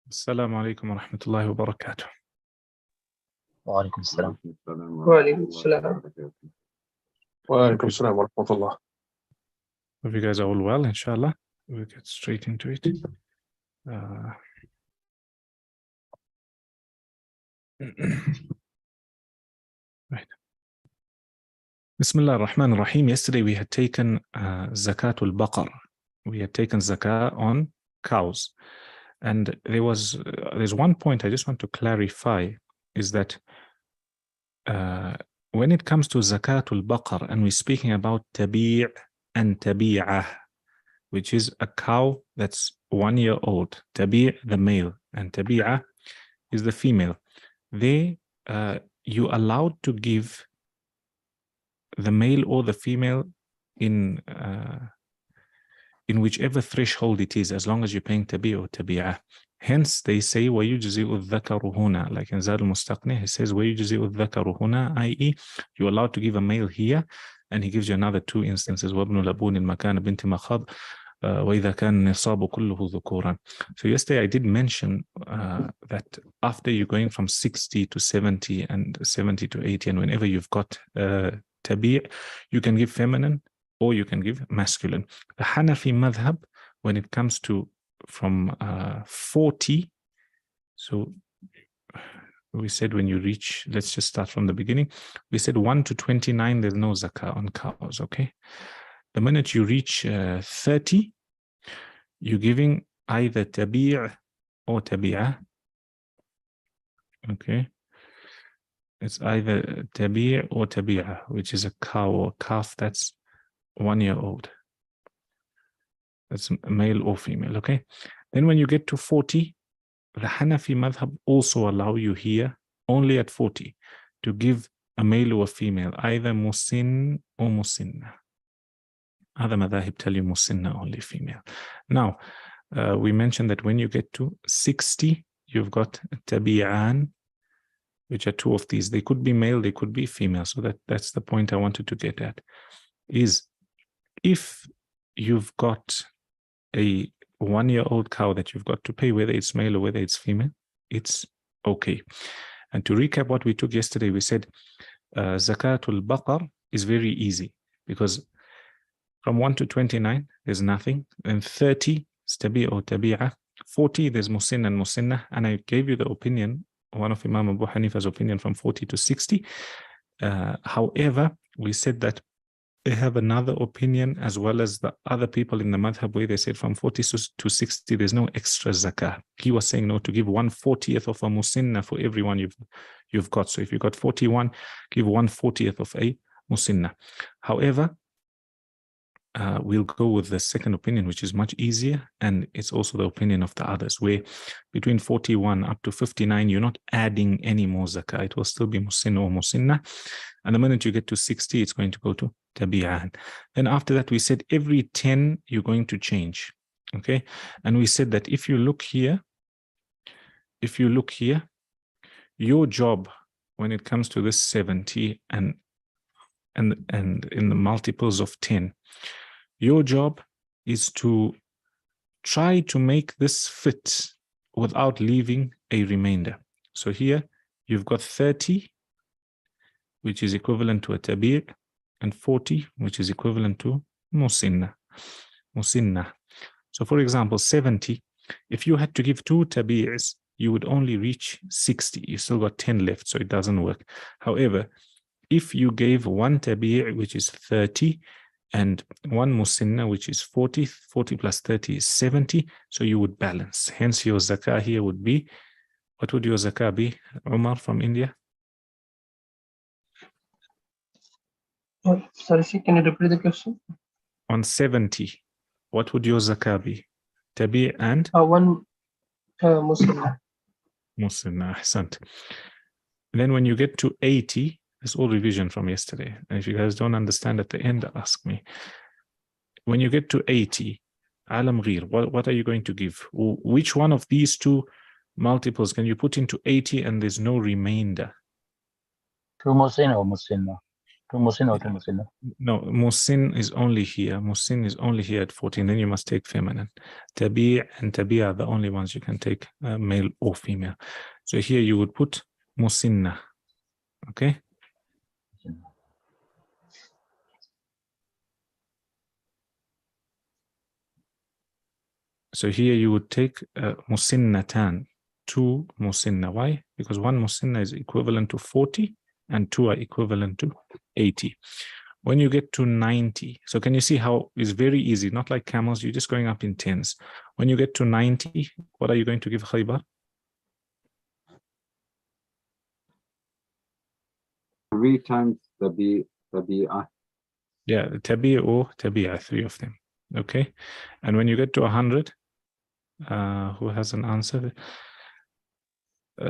السلام عليكم ورحمة الله وبركاته. وعليكم السلام. وعليكم السلام. وعليكم السلام ورحمة الله. Hope you guys are all well, inshallah. We'll get straight into it. Right. Bismillah ar-Rahman ar-Rahim. Yesterday we had taken Zakatul Baqar. We had taken Zakah on cows. And there's one point I just want to clarify, is that when it comes to Zakatul Baqar and we're speaking about Tabi' and Tabi'ah, which is a cow that's 1 year old, Tabi' the male and Tabi'ah is the female. You allowed to give the male or the female in whichever threshold it is, as long as you're paying Tabi' or Tabi'ah. Hence, they say, وَيُجْزِئُ الذَّكَرُ هُنَا. Like in Zad al-Mustaqni, he says, وَيُجْزِئُ الذَّكَرُ هُنَا, i.e., you're allowed to give a male here, and he gives you another two instances, وَابْنُ لَبُونِ الْمَكَانَ بِنْتِ مَخَضْ وَإِذَا كَانَ النِّصَابُ كُلُّهُ ذُكُورًا. So yesterday I did mention that after you're going from 60 to 70 and 70 to 80, and whenever you've got Tabi', you can give feminine or you can give masculine. The Hanafi madhab, when it comes to from 40, so we said when you reach, let's just start from the beginning, we said 1 to 29 there's no zakah on cows. Okay, the minute you reach 30, you're giving either Tabi' or Tabi'ah. Okay, it's either Tabi' or Tabi'ah, which is a cow or calf that's 1 year old. That's male or female. Okay, then when you get to 40, the Hanafi madhab also allow you here only at 40 to give a male or a female, either musin or musinna. Other madhahib tell you musinna, only female. Now, we mentioned that when you get to 60, you've got tabi'an, which are two of these. They could be male, they could be female. So that's the point I wanted to get at, is if you've got a 1 year old cow that you've got to pay, whether it's male or whether it's female, it's okay. And to recap what we took yesterday, we said Zakatul Baqar is very easy, because from 1 to 29, there's nothing. And 30 is Tabi' or Tabi'ah. 40, there's Musin and Musinna. And I gave you the opinion, one of Imam Abu Hanifa's opinion, from 40 to 60. However, we said that they have another opinion, as well as the other people in the madhab, where they said from 40 to 60, there's no extra zakah. He was saying no, to give 1/40th of a musinna for everyone you've got. So if you've got 41, give 1/40th of a musinna. However, we'll go with the second opinion, which is much easier, and it's also the opinion of the others, where between 41 up to 59, you're not adding any more zakah. It will still be musinna or musinna. And the minute you get to 60, it's going to go to tabi'an. Then after that, we said every 10, you're going to change. Okay. And we said that if you look here, your job when it comes to this 70 and in the multiples of 10, your job is to try to make this fit without leaving a remainder. So here you've got 30, which is equivalent to a tabi', and 40, which is equivalent to musinna. So for example, 70, if you had to give 2 tabi'is, you would only reach 60. You still got 10 left, so it doesn't work. However, if you gave 1 tabi', which is 30, and 1 musinna, which is 40, 40 plus 30 is 70, so you would balance. Hence your zakah here would be, what would your zakah be, Umar from India? Sorry, can you repeat the question? On 70, what would your zakah be? Tabi' and? 1 Muslim. Musinna, ahsant. Then when you get to 80, it's all revision from yesterday. And if you guys don't understand at the end, ask me. When you get to 80, alam ghir, what are you going to give? Which one of these two multiples can you put into 80 and there's no remainder? 2 musin or musinna? Two Musin or two Musinna? No, Musin is only here. Musin is only here at 14. Then you must take feminine. Tabi' and Tabi' are the only ones you can take, male or female. So here you would put Musinna. Okay. So here you would take Musinnatan, 2 Musinna. Why? Because 1 Musinna is equivalent to 40 and 2 are equivalent to 80. When you get to 90, so can you see how it's very easy, not like camels, you're just going up in tens. When you get to 90, what are you going to give Khaybar? 3 times Tabi'ah. Yeah, Tabi' or Tabi'ah, 3 of them. Okay. And when you get to 100, who has an answer?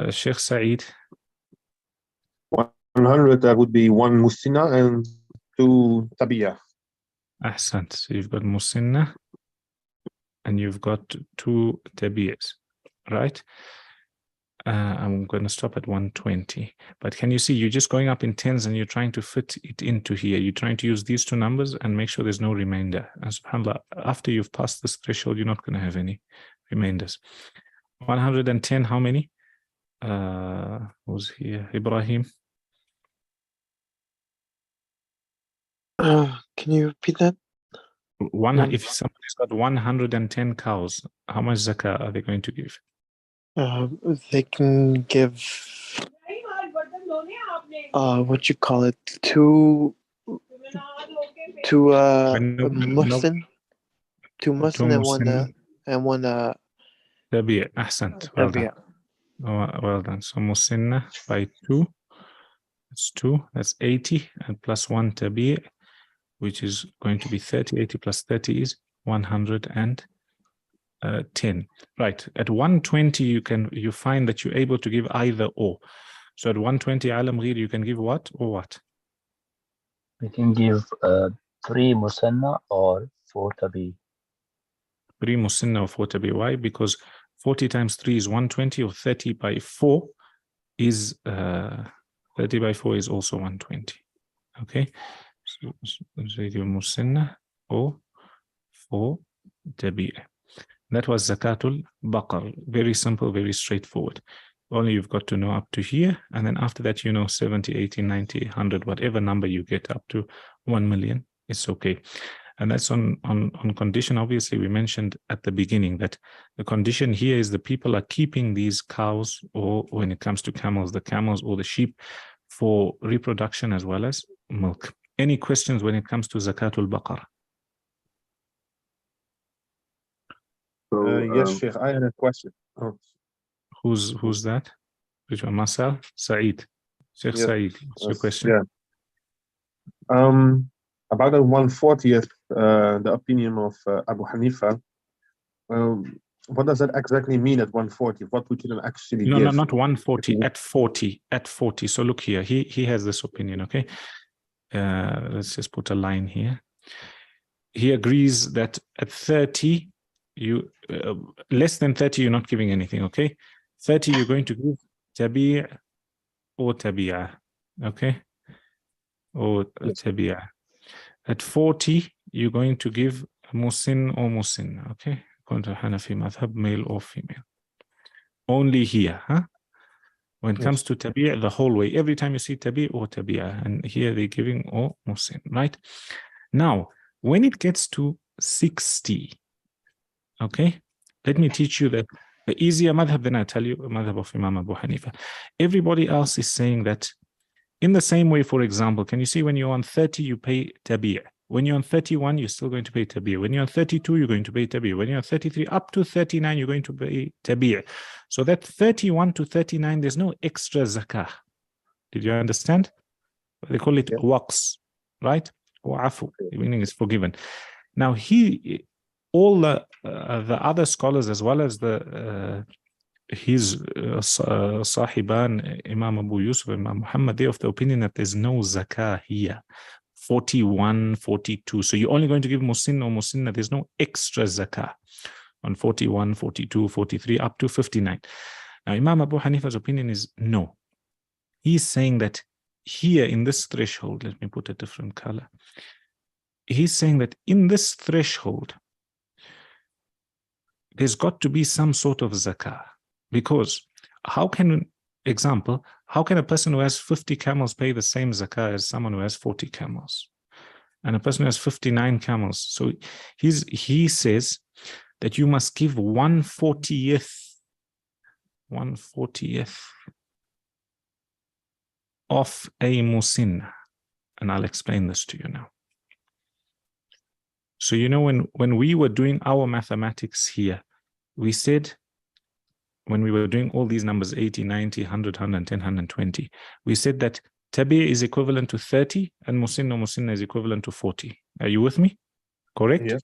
Sheikh Saeed. 100, that would be 1 Musinna and 2 Tabi'ah. Ahsant. So you've got Musinna and you've got 2 Tabi'ahs, right? I'm going to stop at 120. But can you see, you're just going up in tens and you're trying to fit it into here. You're trying to use these 2 numbers and make sure there's no remainder. And subhanAllah, after you've passed this threshold, you're not going to have any remainders. 110, how many? Who's here? Ibrahim. Can you repeat that? If somebody's got 110 cows, how much zakah are they going to give? They can give what you call it, two Muslim and one Tabi'. Ahsant. Well done. Well done. So Musinna by 2. That's 2. That's 80 and plus 1 Tabi', which is going to be 30. 80 plus 30 is 110. Right. At 120, you find that you're able to give either or. So at 120, Alam Ghir, you can give what or what? We can give 3 Musanna or 4 Tabi. 3 Musinna or 4 Tabi. Why? Because 40 times 3 is 120, or 30 by 4 is 30 by 4 is also 120. Okay. So you Musinna or 4 Tabi. That was Zakatul Baqar. Very simple, very straightforward. Only you've got to know up to here. And then after that, 70, 80, 90, 100, whatever number you get up to 1 million, it's okay. And that's on condition, obviously, we mentioned at the beginning that the condition here is the people are keeping these cows, or when it comes to camels, the camels or the sheep, for reproduction as well as milk. Any questions when it comes to Zakatul Baqar? Yes, Sheikh, I had a question. Oh. Who's that? Which one? Masal? Saeed. Sheikh Saeed, what's your question? Yeah. About the 140th, the opinion of Abu Hanifa. What does that exactly mean at 140? What we can actually give? No, not 140. At 40. At 40. So look here. He has this opinion. Okay. Let's just put a line here. He agrees that at 30, you less than 30, you're not giving anything. Okay. 30, you're going to give Tabi' or Tabi'ah. Okay. Or Tabi'ah. At 40, you're going to give Musin or Musin. Okay. According to Hanafi madhab, male or female. Only here, huh? When it comes to Tabi', the whole way, every time you see Tabi' or Tabi'ah, and here they're giving or Musin, right? Now, when it gets to 60, okay, let me teach you the easier madhab, then I tell you the madhab of Imam Abu Hanifa. Everybody else is saying that in the same way, for example, can you see when you're on 30, you pay Tabi'. When you're on 31, you're still going to pay Tabi'. When you're on 32, you're going to pay Tabi'. When you're on 33, up to 39, you're going to pay Tabi'. So that 31 to 39, there's no extra zakah. Did you understand? They call it waqs, right? Or afu, meaning it's forgiven. Now, all the other scholars, as well as his sahiban, Imam Abu Yusuf, Imam Muhammad, they're of the opinion that there's no zakah here. 41, 42. So you're only going to give Musin or Musinna. There's no extra zakah on 41, 42, 43, up to 59. Now, Imam Abu Hanifa's opinion is no. He's saying that here in this threshold, let me put a different color. He's saying that in this threshold, there's got to be some sort of zakah, because how can a person who has 50 camels pay the same zakah as someone who has 40 camels? And a person who has 59 camels. So he says that you must give 1/40th of a musinna. And I'll explain this to you now. So, you know, when we were doing our mathematics here, we said, when we were doing all these numbers, 80, 90, 100, 110, 120, we said that tabi' is equivalent to 30 and musinna is equivalent to 40. Are you with me? Correct? Yes.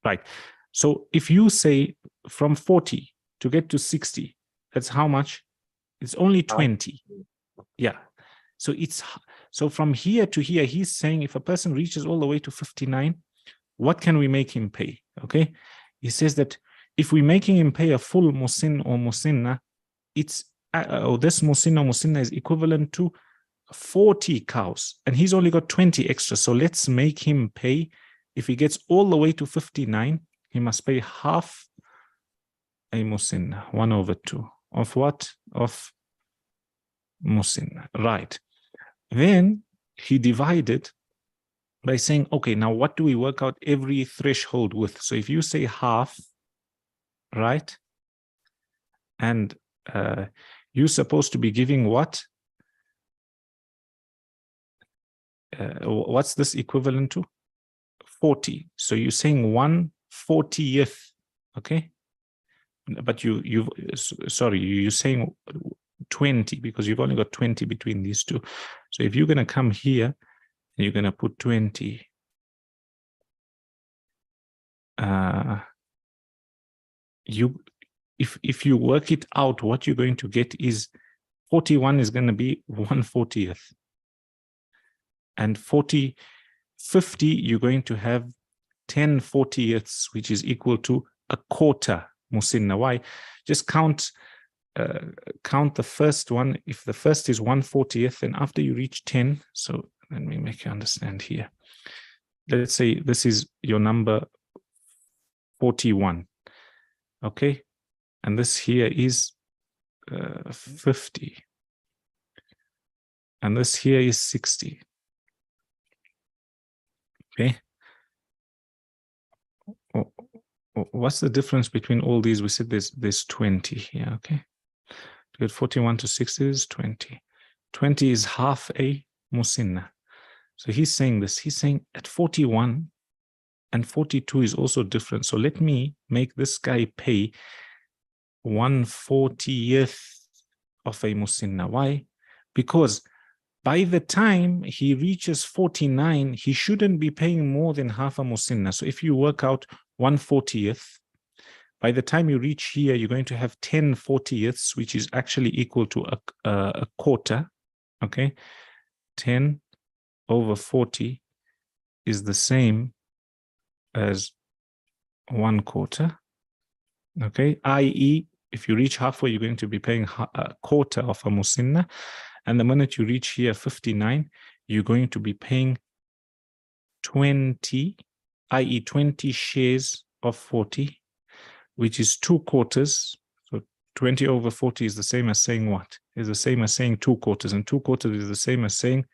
Right. So if you say from 40 to get to 60, that's how much? It's only 20. Yeah. So from here to here, he's saying if a person reaches all the way to 59, what can we make him pay? Okay. He says that if we're making him pay a full musin or musinna, it's this musin or musinna is equivalent to 40 cows, and he's only got 20 extra. So let's make him pay, if he gets all the way to 59, he must pay half a musinna, 1/2. Of what? Of musinna. Right. Then he divided by saying, okay, now what do we work out every threshold with? So if you say half, right? And you're supposed to be giving what? What's this equivalent to? 40. So you're saying 1/40th, okay? But you're saying 20 because you've only got 20 between these two. So if you're going to come here, you're going to put 20. If you work it out, what you're going to get is 41 is going to be 1/40th. And 50, you're going to have 10/40ths, which is equal to a quarter musinna. Why? Just count the first one. If the first is 1/40th, and after you reach 10, so let me make you understand here. Let's say this is your number 41, okay? And this here is 50. And this here is 60. Okay. What's the difference between all these? We said there's 20 here, okay? To get 41 to 60 is 20. 20 is half a musinna. So he's saying this. He's saying at 41 and 42 is also different. So let me make this guy pay 1/40th of a musinna. Why? Because by the time he reaches 49, he shouldn't be paying more than half a musinna. So if you work out 1/40th, by the time you reach here, you're going to have 10/40ths, which is actually equal to a quarter. Okay, 10/40 is the same as 1/4. Okay, i.e., if you reach halfway, you're going to be paying a quarter of a musinna. And the minute you reach here 59, you're going to be paying 20, i.e. 20 shares of 40, which is 2/4. So 20/40 is the same as saying what? Is the same as saying 2/4. And 2/4 is the same as saying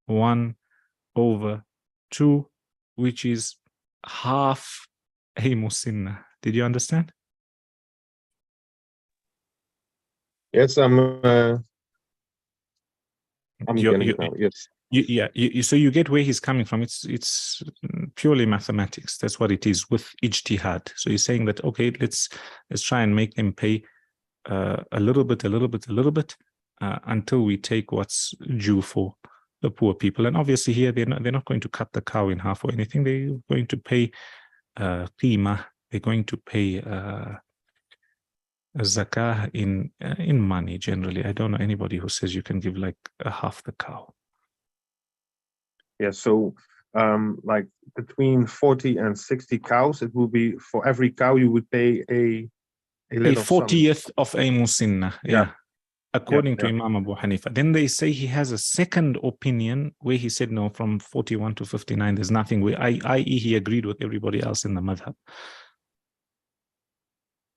1/2, which is half a musinna. Did you understand? Yes, I'm getting it now. Yes. So you get where he's coming from. It's purely mathematics. That's what it is with ijtihad. So he's saying that, okay, let's try and make them pay a little bit until we take what's due for the poor people. And obviously here they're not going to cut the cow in half or anything. They're going to pay qima. They're going to pay zakah in money generally. I don't know anybody who says you can give like half the cow. Yeah, so like between 40 and 60 cows, it will be for every cow you would pay a little 40th of a musinna. Yeah. according to yeah. Imam Abu Hanifa. Then they say he has a second opinion where he said, no, from 41 to 59, there's nothing where, i.e. he agreed with everybody else in the madhab.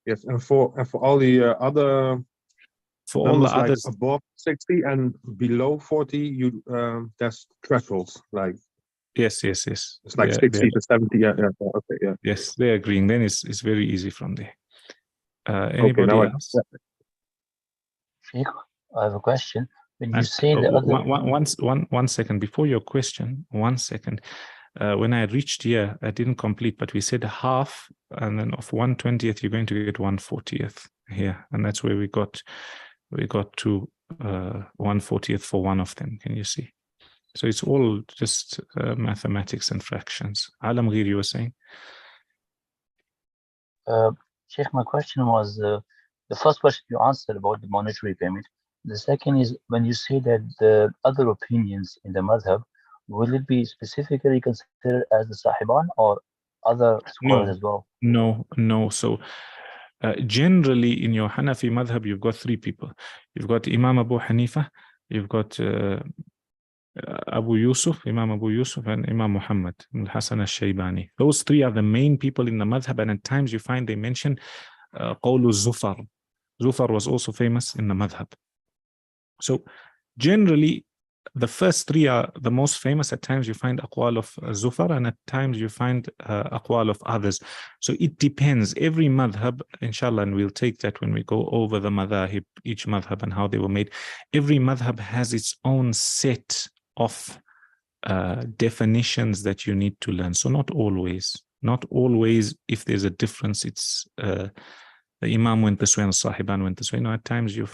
Yes, and for all the other For all the numbers, like others, above 60 and below 40, you there's thresholds, like yes. it's like Yeah, 60 to 70. Yeah, okay, yeah. yes, they're agreeing. Then it's very easy from there. Okay, Anybody now else? Sheikh, I have a question. When you And, say the other, one second before your question, 1 second. When I reached here, I didn't complete, but we said half, and then of 1/20th, you're going to get 1/40th here, and that's where we got to 1/40th for one of them. Can you see? So it's all just mathematics and fractions. Alam Ghir, you were saying? Sheikh, my question was the first question you answered about the monetary payment. The second is when you say that the other opinions in the madhab, will it be specifically considered as the sahiban or other scholars as well? No. So generally in your Hanafi madhab, you've got three people. You've got Imam Abu Hanifa, you've got Abu Yusuf, Imam Abu Yusuf, and Imam Muhammad al-Hasan al-Shaybani. Those three are the main people in the madhab, and at times you find they mention Qawlu Zufar. Zufar was also famous in the madhab. So generally, the first three are the most famous. At times you find aqwal of Zufar, and at times you find aqwal of others. So it depends. Every madhab, inshallah, and we'll take that when we go over the madhab, each madhab and how they were made. Every madhab has its own set of definitions that you need to learn. So not always. If there's a difference, it's the Imam went this way and Sahiban went this way. No, at times you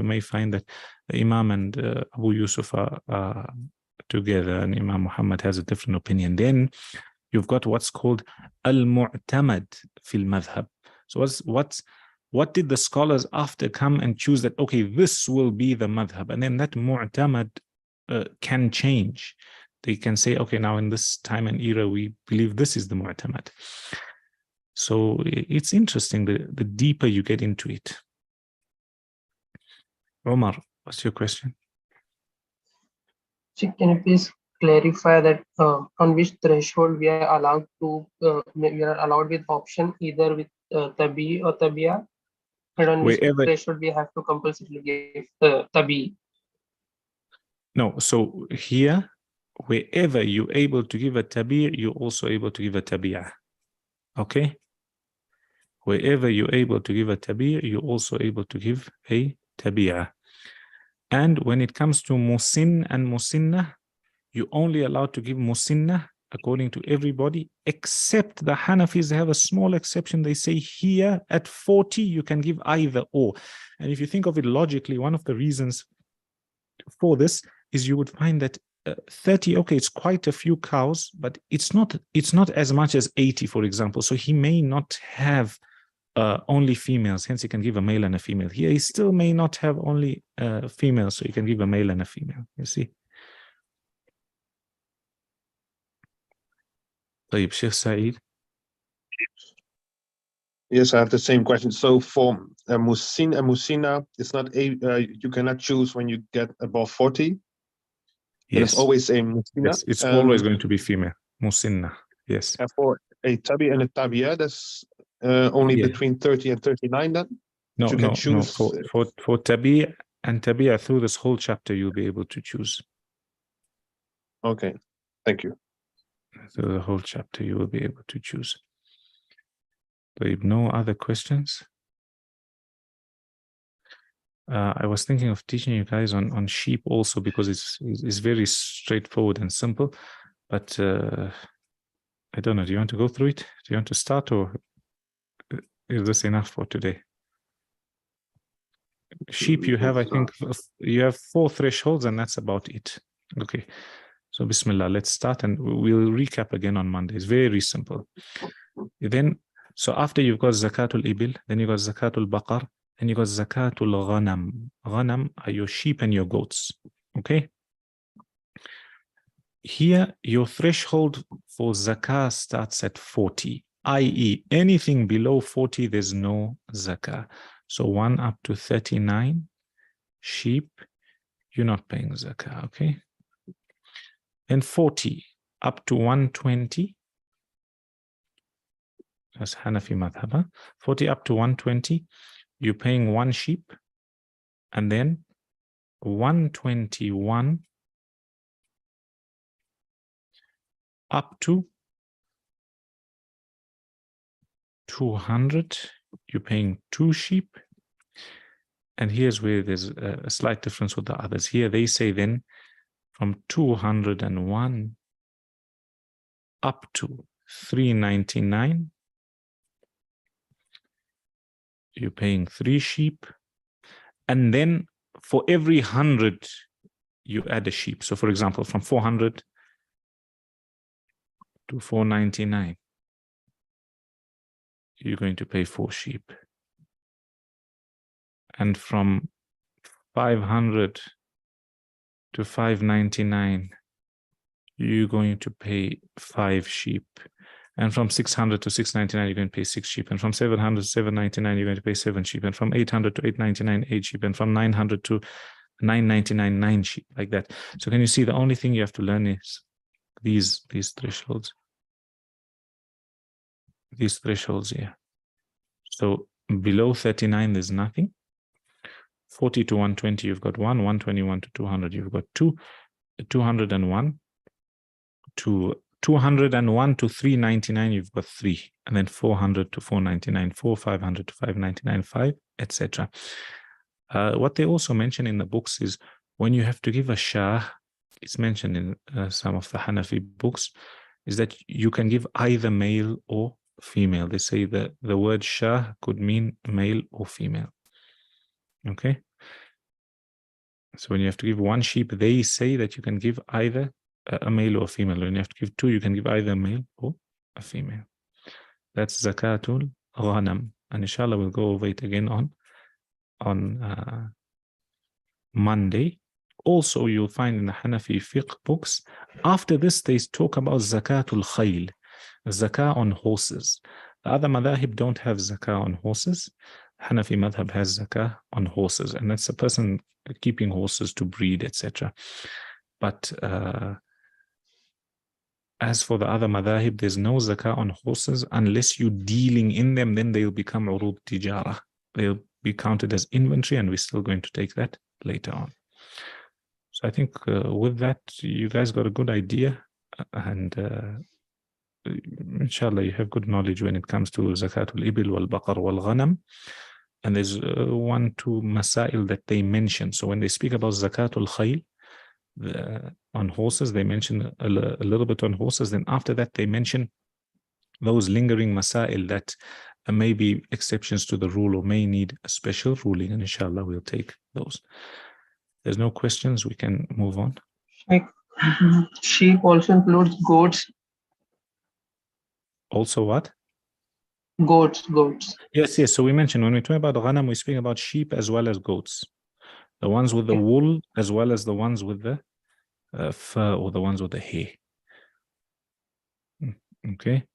may find that the Imam and Abu Yusuf are together, and Imam Muhammad has a different opinion. Then you've got what's called al-mu'tamad fil madhab. So what did the scholars after come and choose that, okay, this will be the madhab, and then that mu'tamad can change. They can say, okay, now in this time and era, we believe this is the mu'tamad. So it's interesting, the deeper you get into it. Omar, what's your question? Can you please clarify that on which threshold we are allowed to, we are allowed with option either with tabi or tabiya, and on which threshold we have to compulsorily give tabi? No, so here, wherever you're able to give a tabi', you're also able to give a tabi'ah. Okay? Wherever you're able to give a tabi', you're also able to give a tabi'ah. And when it comes to musin and musinnah, you're only allowed to give musinnah according to everybody, except the Hanafis have a small exception. They say here at 40, you can give either or. And if you think of it logically, one of the reasons for this is you would find that 30, okay, it's quite a few cows, but it's not as much as 80, for example. So he may not have only females, hence he can give a male and a female. Here he still may not have only females, so he can give a male and a female, you see. طيب, Sheikh Saeed. Yes, I have the same question. So for musin and musina, it's not you cannot choose when you get above 40. Yes, it's always a musina. Yes, it's always going to be female, musinna. Yes. And for a tabi and a tabiya, that's only between 30 and 39 then? No. For tabi and tabiya, through this whole chapter, you'll be able to choose. Okay, thank you. Through the whole chapter, you will be able to choose. No other questions? I was thinking of teaching you guys on sheep also, because it's very straightforward and simple. But I don't know. Do you want to go through it? Do you want to start, or is this enough for today? Sheep, you have, I think, you have 4 thresholds, and that's about it. Okay. So Bismillah, let's start, and we'll recap again on Monday. It's very simple. Then, so after you've got Zakatul Ibil, then you've got Zakatul Baqar, and you've got Zakatul Ghanam. Ghanam are your sheep and your goats. Okay? Here, your threshold for Zakah starts at 40, i.e. anything below 40, there's no Zakah. So 1 up to 39, sheep, you're not paying zakah, okay? Then 40 up to 120, that's Hanafi madhab, huh? 40 up to 120, you're paying one sheep, and then 121 up to 200, you're paying two sheep. And here's where there's a slight difference with the others. Here they say then from 201 up to 399, you're paying three sheep. And then for every 100, you add a sheep. So for example, from 400 to 499, you're going to pay 4 sheep. And from 500 to 599, you're going to pay 5 sheep. And from 600 to 699, you're going to pay 6 sheep. And from 700 to 799, you're going to pay 7 sheep. And from 800 to 899, 8 sheep. And from 900 to 999, 9 sheep, like that. So can you see the only thing you have to learn is these thresholds. These thresholds here. So below 39, there's nothing. 40 to 120, you've got 1. 121 to 200, you've got 2. 201 to 201 to 399, you've got 3. And then 400 to 499, 4. 500 to 599, 5, etc. What they also mention in the books is when you have to give a shah, it's mentioned in some of the Hanafi books, is that you can give either male or female. They say that the word shah could mean male or female. Okay. So when you have to give one sheep, they say that you can give either a male or a female. When you have to give 2, you can give either a male or a female. That's zakatul ghanam. And inshallah, we'll go over it again on Monday. Also, you'll find in the Hanafi fiqh books, after this, they talk about zakatul khayl, zakah on horses. The other madhahib don't have zakah on horses. Hanafi madhab has zakah on horses, and that's a person keeping horses to breed, etc. But as for the other madhahib, there's no zakah on horses unless you're dealing in them, then they'll become urud tijara. They'll be counted as inventory, and we're still going to take that later on. So I think with that, you guys got a good idea, and inshallah, you have good knowledge when it comes to zakatul ibil wal baqar wal ghanam. And there's 1, 2 masail that they mention. So when they speak about zakatul khayl on horses, they mention a little bit on horses. Then after that, they mention those lingering masail that may be exceptions to the rule or may need a special ruling. And inshallah, we'll take those. There's no questions, we can move on. Sheep also includes goats. Also what? Goats. Yes. So we mentioned when we talk about ghanam, we speak about sheep as well as goats. The ones with the wool as well as the ones with the fur or the ones with the hair. Okay.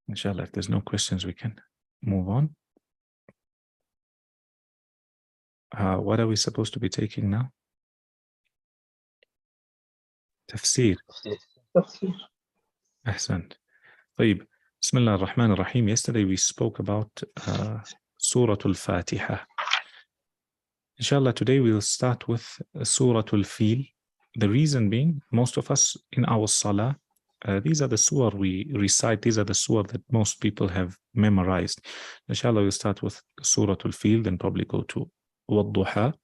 Inshallah, if there's no questions, we can move on. What are we supposed to be taking now? Tafsir. Ahsant. طيب. Bismillah ar-Rahman ar-Rahim. Yesterday we spoke about Surah Al-Fatiha. Inshallah, today we'll start with Surah Al-Fil. The reason being, most of us in our salah, these are the surah we recite, these are the surah that most people have memorized. Inshallah, we'll start with Surah Al-Fil, then probably go to Wad-Duha,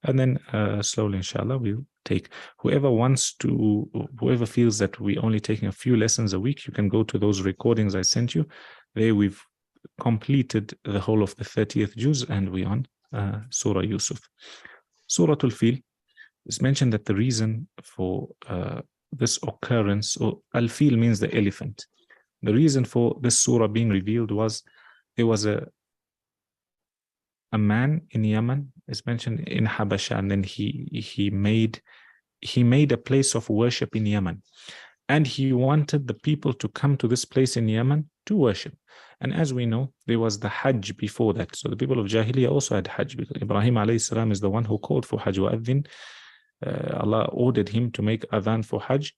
and then slowly, inshallah, we'll take. Whoever feels that we're only taking a few lessons a week, you can go to those recordings I sent you. There we've completed the whole of the 30th juz, and we're on Surah Yusuf. Surah Al-Fil is mentioned that the reason for this occurrence, or Al-Fil means the elephant. The reason for this surah being revealed was there was a man in Yemen, is mentioned in Habasha, and then he made a place of worship in Yemen, and he wanted the people to come to this place in Yemen to worship. And as we know, there was the Hajj before that. So the people of Jahiliyyah also had Hajj, because Ibrahim alayhi salam is the one who called for Hajj. Wa'adhin, Allah ordered him to make adhan for Hajj.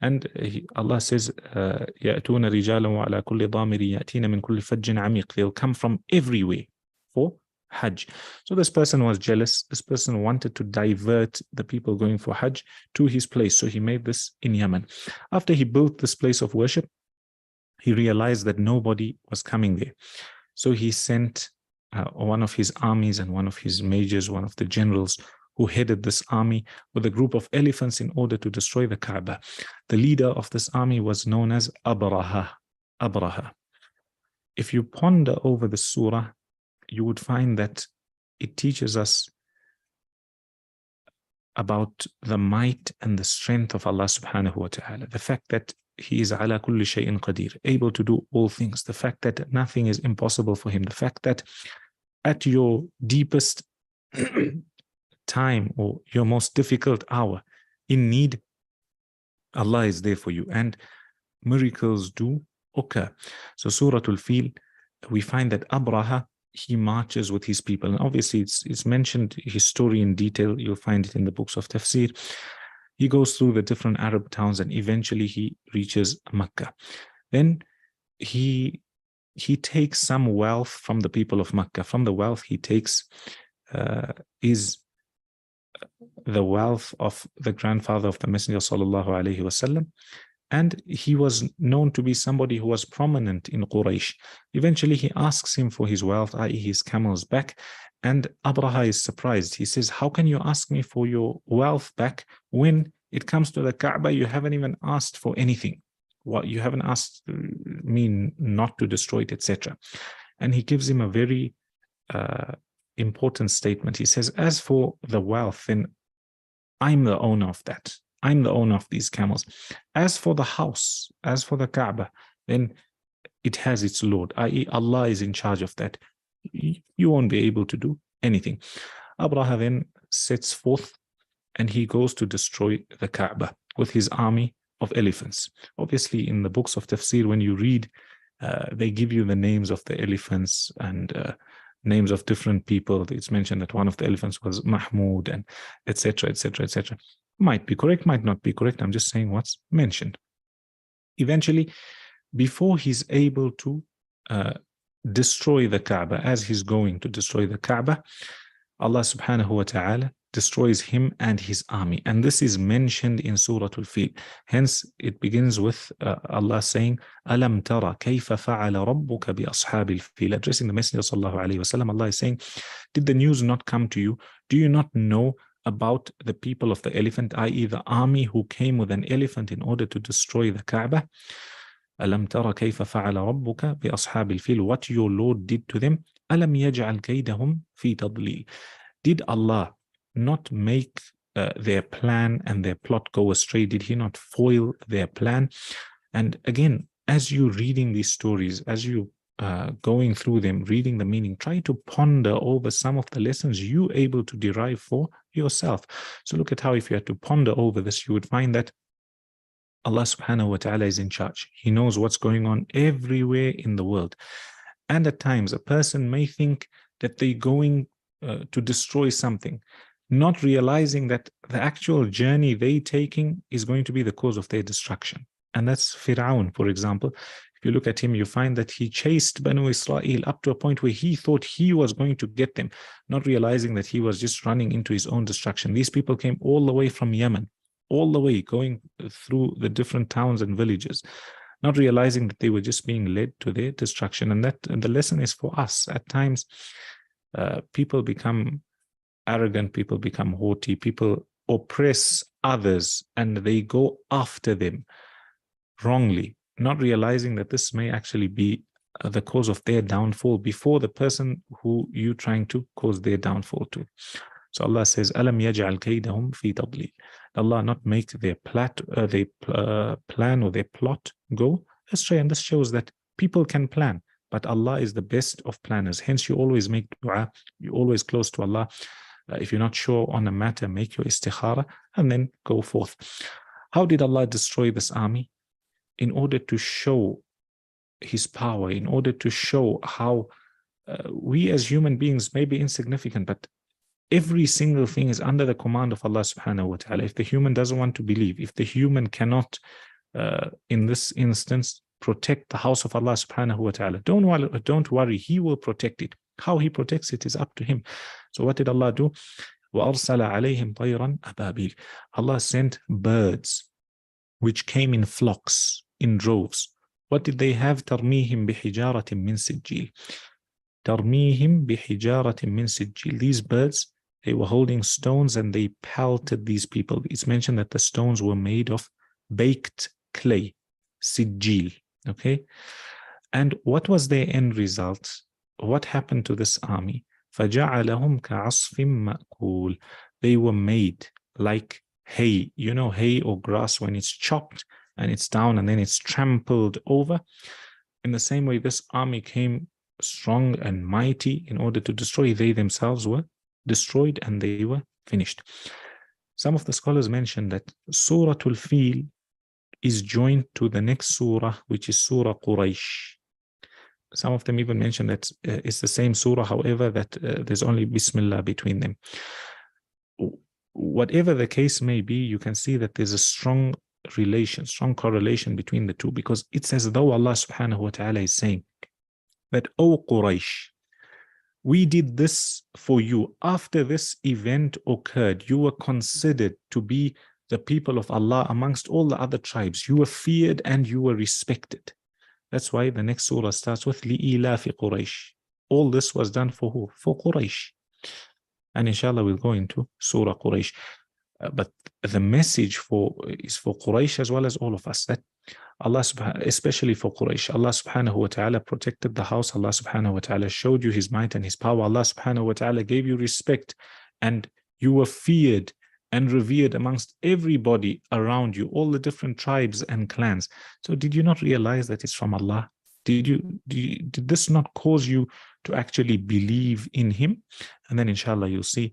And Allah says, يَأْتُونَ رِجَالًا وَعَلَى كُلِّ ضَامِرٍ يَأْتِينَ مِنْ كُلِّ فَجٍّ عَمِيقٍ. They'll come from everywhere for Hajj. So this person was jealous. This person wanted to divert the people going for Hajj to his place. So he made this in Yemen. After he built this place of worship, he realized that nobody was coming there. So he sent one of his armies and one of his majors, one of the generals who headed this army with a group of elephants in order to destroy the Kaaba. The leader of this army was known as Abraha. Abraha. If you ponder over the surah, you would find that it teaches us about the might and the strength of Allah subhanahu wa ta'ala. The fact that He is ala kulli shay'in qadir, able to do all things. The fact that nothing is impossible for Him. The fact that at your deepest time or your most difficult hour in need, Allah is there for you, and miracles do occur. So Surah Al-Fil, we find that Abraha, he marches with his people, and obviously it's mentioned his story in detail. You'll find it in the books of tafsir. He goes through the different Arab towns and eventually he reaches Mecca. Then he takes some wealth from the people of Mecca. From the wealth he takes is the wealth of the grandfather of the Messenger sallallahu alaihi wasallam, and he was known to be somebody who was prominent in Quraysh. Eventually he asks him for his wealth, i.e. his camels back, and Abraha is surprised. He says, how can you ask me for your wealth back when it comes to the Kaaba you haven't even asked for anything? What, you haven't asked me not to destroy it, etc. And he gives him a very important statement. He says, as for the wealth, then I'm the owner of that. I'm the owner of these camels. As for the house, as for the Kaaba, then it has its Lord, i.e. Allah is in charge of that. You won't be able to do anything. Abraha then sets forth and he goes to destroy the Kaaba with his army of elephants. Obviously, in the books of tafsir, when you read, they give you the names of the elephants and names of different people. It's mentioned that one of the elephants was Mahmud, and etc., etc., etc. Might be correct, might not be correct. I'm just saying what's mentioned. Eventually, before he's able to destroy the Kaaba, as he's going to destroy the Kaaba, Allah subhanahu wa ta'ala destroys him and his army. And this is mentioned in Surah Al-Fil. Hence, it begins with Allah saying, Alam tara kayfa fa'ala rabbuka bi ashabil fil. Addressing the Messenger sallallahu alayhi wasallam, Allah is saying, did the news not come to you? Do you not know about the people of the elephant, i.e. the army who came with an elephant in order to destroy the Kaaba? Alam tara kayfa fa'ala rabbuka bi ashabil fil. What your Lord did to them? Alam yaj'al kaydahum fi tadlil. Did Allah not make their plan and their plot go astray? Did He not foil their plan? And again, as you're reading these stories, as you going through them, reading the meaning, try to ponder over some of the lessons you're able to derive for yourself. So look at how, if you had to ponder over this, you would find that Allah subhanahu wa ta'ala is in charge. He knows what's going on everywhere in the world. And at times, a person may think that they're going to destroy something, not realizing that the actual journey they're taking is going to be the cause of their destruction. And that's Fir'aun, for example. If you look at him, you find that he chased Banu Israel up to a point where he thought he was going to get them, not realizing that he was just running into his own destruction. These people came all the way from Yemen, all the way going through the different towns and villages, not realizing that they were just being led to their destruction. And the lesson is for us. At times, people become arrogant, people become haughty, people oppress others and they go after them wrongly, not realizing that this may actually be the cause of their downfall before the person who you're trying to cause their downfall to. So Allah says, Alam yaj'al kaydahum fi tadlil. Allah not make their plan or their plot go astray. And this shows that people can plan, but Allah is the best of planners. Hence, you always make dua, you're always close to Allah. If you're not sure on a matter, make your istikhara and then go forth. How did Allah destroy this army? In order to show his power, in order to show how we as human beings may be insignificant, but every single thing is under the command of Allah subhanahu wa ta'ala. If the human doesn't want to believe, if the human cannot, in this instance, protect the house of Allah subhanahu wa ta'ala, don't worry, He will protect it. How He protects it is up to Him. So what did Allah do? وَأَرْسَلَ عَلَيْهِمْ طَيْرًا أَبَابِيلَ. Allah sent birds which came in flocks, in droves. What did they have? تَرْمِيهِمْ بِحِجَارَةٍ مِّن سِجِّيلٍ. تَرْمِيهِمْ بِحِجَارَةٍ مِّن سِجِّيلٍ. These birds, they were holding stones and they pelted these people. It's mentioned that the stones were made of baked clay, sijil. Okay? And what was their end result? What happened to this army? فَجَعَلَهُمْ كَعَصْفٍ مَأْكُولٍ. They were made like hay. You know hay or grass when it's chopped and it's down and then it's trampled over. In the same way, this army came strong and mighty in order to destroy. They themselves were destroyed and they were finished. Some of the scholars mention that Surah Al-Fil is joined to the next surah, which is Surah Quraysh. Some of them even mention that it's the same surah, however, that there's only Bismillah between them. Whatever the case may be, you can see that there's a strong correlation between the two, because it's as though Allah subhanahu wa ta'ala is saying that, O Quraysh, we did this for you. After this event occurred, you were considered to be the people of Allah amongst all the other tribes. You were feared and you were respected. That's why the next surah starts with لِإِلَافِ قُرَيْشِ. All this was done for who? For Quraysh. And inshallah we'll go into Surah Quraysh. But the message is for Quraysh as well as all of us, that Allah especially for Quraysh, Allah subhanahu wa ta'ala protected the house. Allah subhanahu wa ta'ala showed you His might and His power. Allah subhanahu wa ta'ala gave you respect and you were feared and revered amongst everybody around you, all the different tribes and clans. So did you not realize that it's from Allah? Did this not cause you to actually believe in Him? And then inshallah you'll see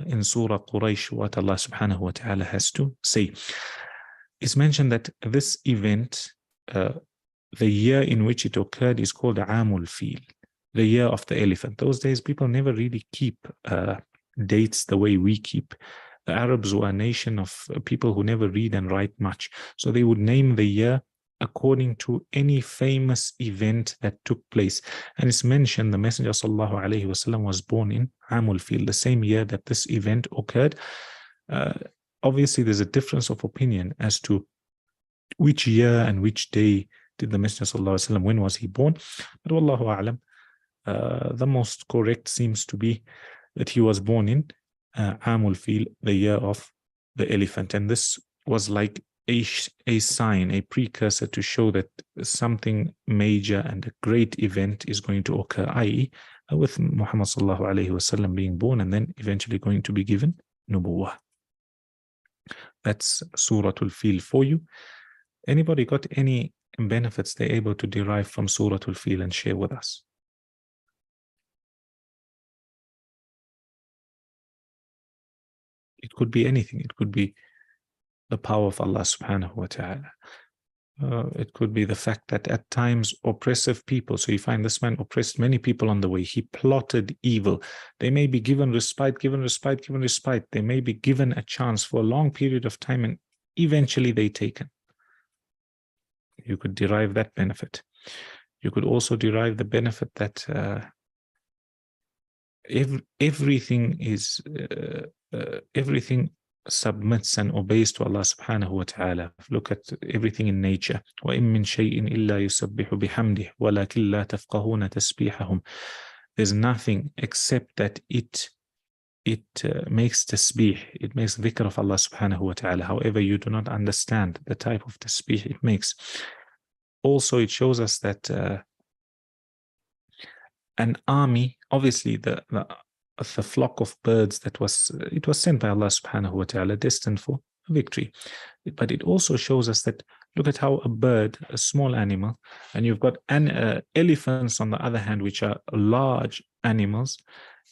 in Surah Quraysh what Allah subhanahu wa ta'ala has to say. It's mentioned that this event, the year in which it occurred, is called Amul Fil, the year of the elephant. Those days people never really keep dates the way we keep. The Arabs were a nation of people who never read and write much. So they would name the year according to any famous event that took place. And it's mentioned the Messenger sallallahu alaihi wasallam was born in Amul Fil, the same year that this event occurred. Obviously, there's a difference of opinion as to which year and which day did the Messenger sallallahu alaihi wasallam, when was he born? But wallahu a'lam, the most correct seems to be that he was born in Amul Fil, the year of the elephant. And this was like a sign, a precursor to show that something major and a great event is going to occur, i.e. with Muhammad sallallahu alaihi wasallam being born and then eventually going to be given nubuwwah. That's Surah Al-Fil for you. Anybody got any benefits they're able to derive from Surah Al-Fil and share with us? It could be anything. It could be the power of Allah subhanahu wa ta'ala. It could be the fact that at times oppressive people, so you find this man oppressed many people on the way. He plotted evil. They may be given respite. They may be given a chance for a long period of time and eventually they taken. You could derive that benefit. You could also derive the benefit that everything submits and obeys to Allah subhanahu wa ta'ala. Look at everything in nature. وَإِن مِّن شَيْءٍ إِلَّا يُسَبِّحُ بِحَمْدِهِ وَلَكِنْ لَا تَفْقَهُونَ تَسْبِيحَهُم. There's nothing except that it makes tasbih, it makes dhikr of Allah subhanahu wa ta'ala. However, you do not understand the type of tasbih it makes. Also, it shows us that an army, obviously the flock of birds that was sent by Allah subhanahu wa ta'ala, destined for victory. But it also shows us that, look at how a bird, a small animal, and you've got elephants on the other hand, which are large animals,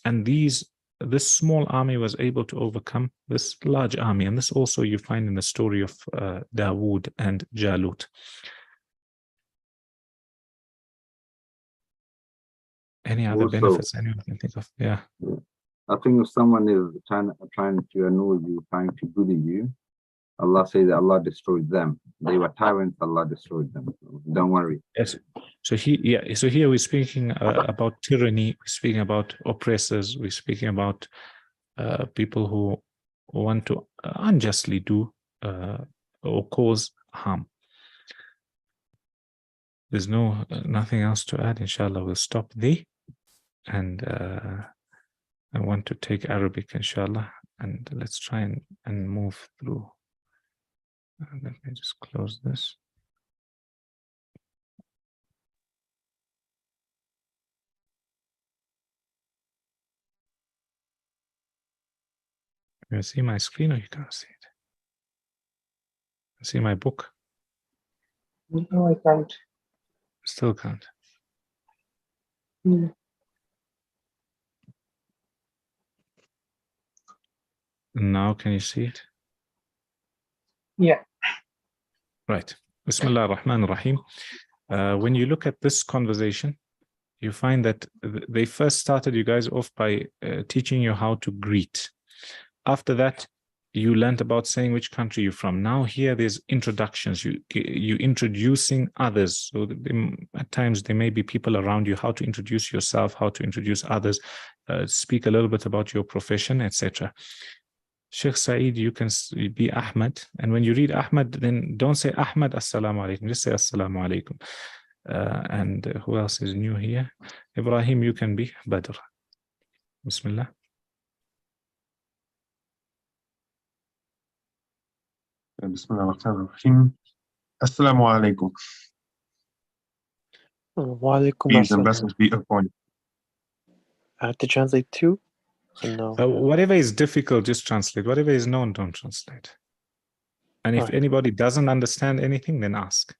and this small army was able to overcome this large army. And this also you find in the story of Dawood and Jalut. Any other Also- benefits anyone can think of? Yeah. I think if someone is trying to annoy you, trying to bully you, Allah says that Allah destroyed them. They were tyrants, Allah destroyed them. So don't worry. Yes. So here we're speaking about tyranny. We're speaking about oppressors. We're speaking about people who want to unjustly do or cause harm. There's nothing else to add. Inshallah, we'll stop there. And I want to take Arabic, inshallah, and let's try and move through. Let me just close this. You see my screen or you can't see it? See my book? No, I can't. Still can't. Hmm. Now can you see it? Yeah. Right. Bismillah ar-Rahman ar-Rahim. When you look at this conversation, you find that they first started you guys off by teaching you how to greet. After that, you learned about saying which country you're from. Now here there's introductions. You introducing others. So at times there may be people around you, how to introduce yourself, how to introduce others, speak a little bit about your profession, etc. Sheikh Saeed, you can be Ahmad. And when you read Ahmad, then don't say Ahmad Assalamu alaikum. Just say Assalamu alaikum. And who else is new here? Ibrahim, you can be Badr. Bismillah. Bismillah ar-Rahman ar-Rahim. Assalamu alaikum. Wa alaikum Peace and assalam. blessings be upon you. I have to translate too? No. Whatever is difficult, just translate. Whatever is known, don't translate. And if Alright. anybody doesn't understand anything, then ask.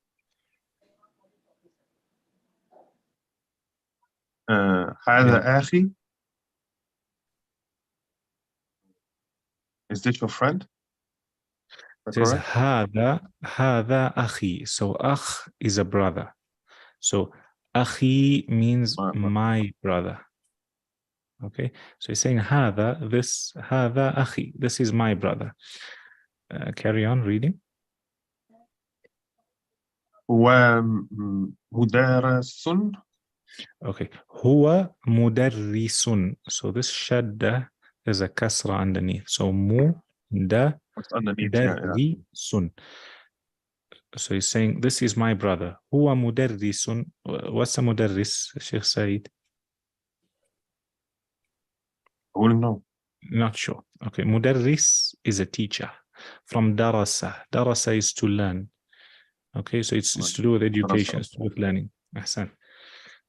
هذا أخي. Is this your friend? It says Correct? هذا أخي. So أخ is a brother. So أخي means my brother. Okay, so he's saying هذا أخي. This is my brother. Carry on reading. هو مدرس. Okay, هو مدرس. So this shadda is a kasra underneath. So What's underneath? Yeah. مدرس. So he's saying this is my brother. هو مدرس. What's a مدرس, Sheikh Saeed? I wouldn't know. Not sure. Okay, مدرس is a teacher. From darasa. Darasa is to learn. Okay, so it's to do with education, it's to do with learning. Ahsan.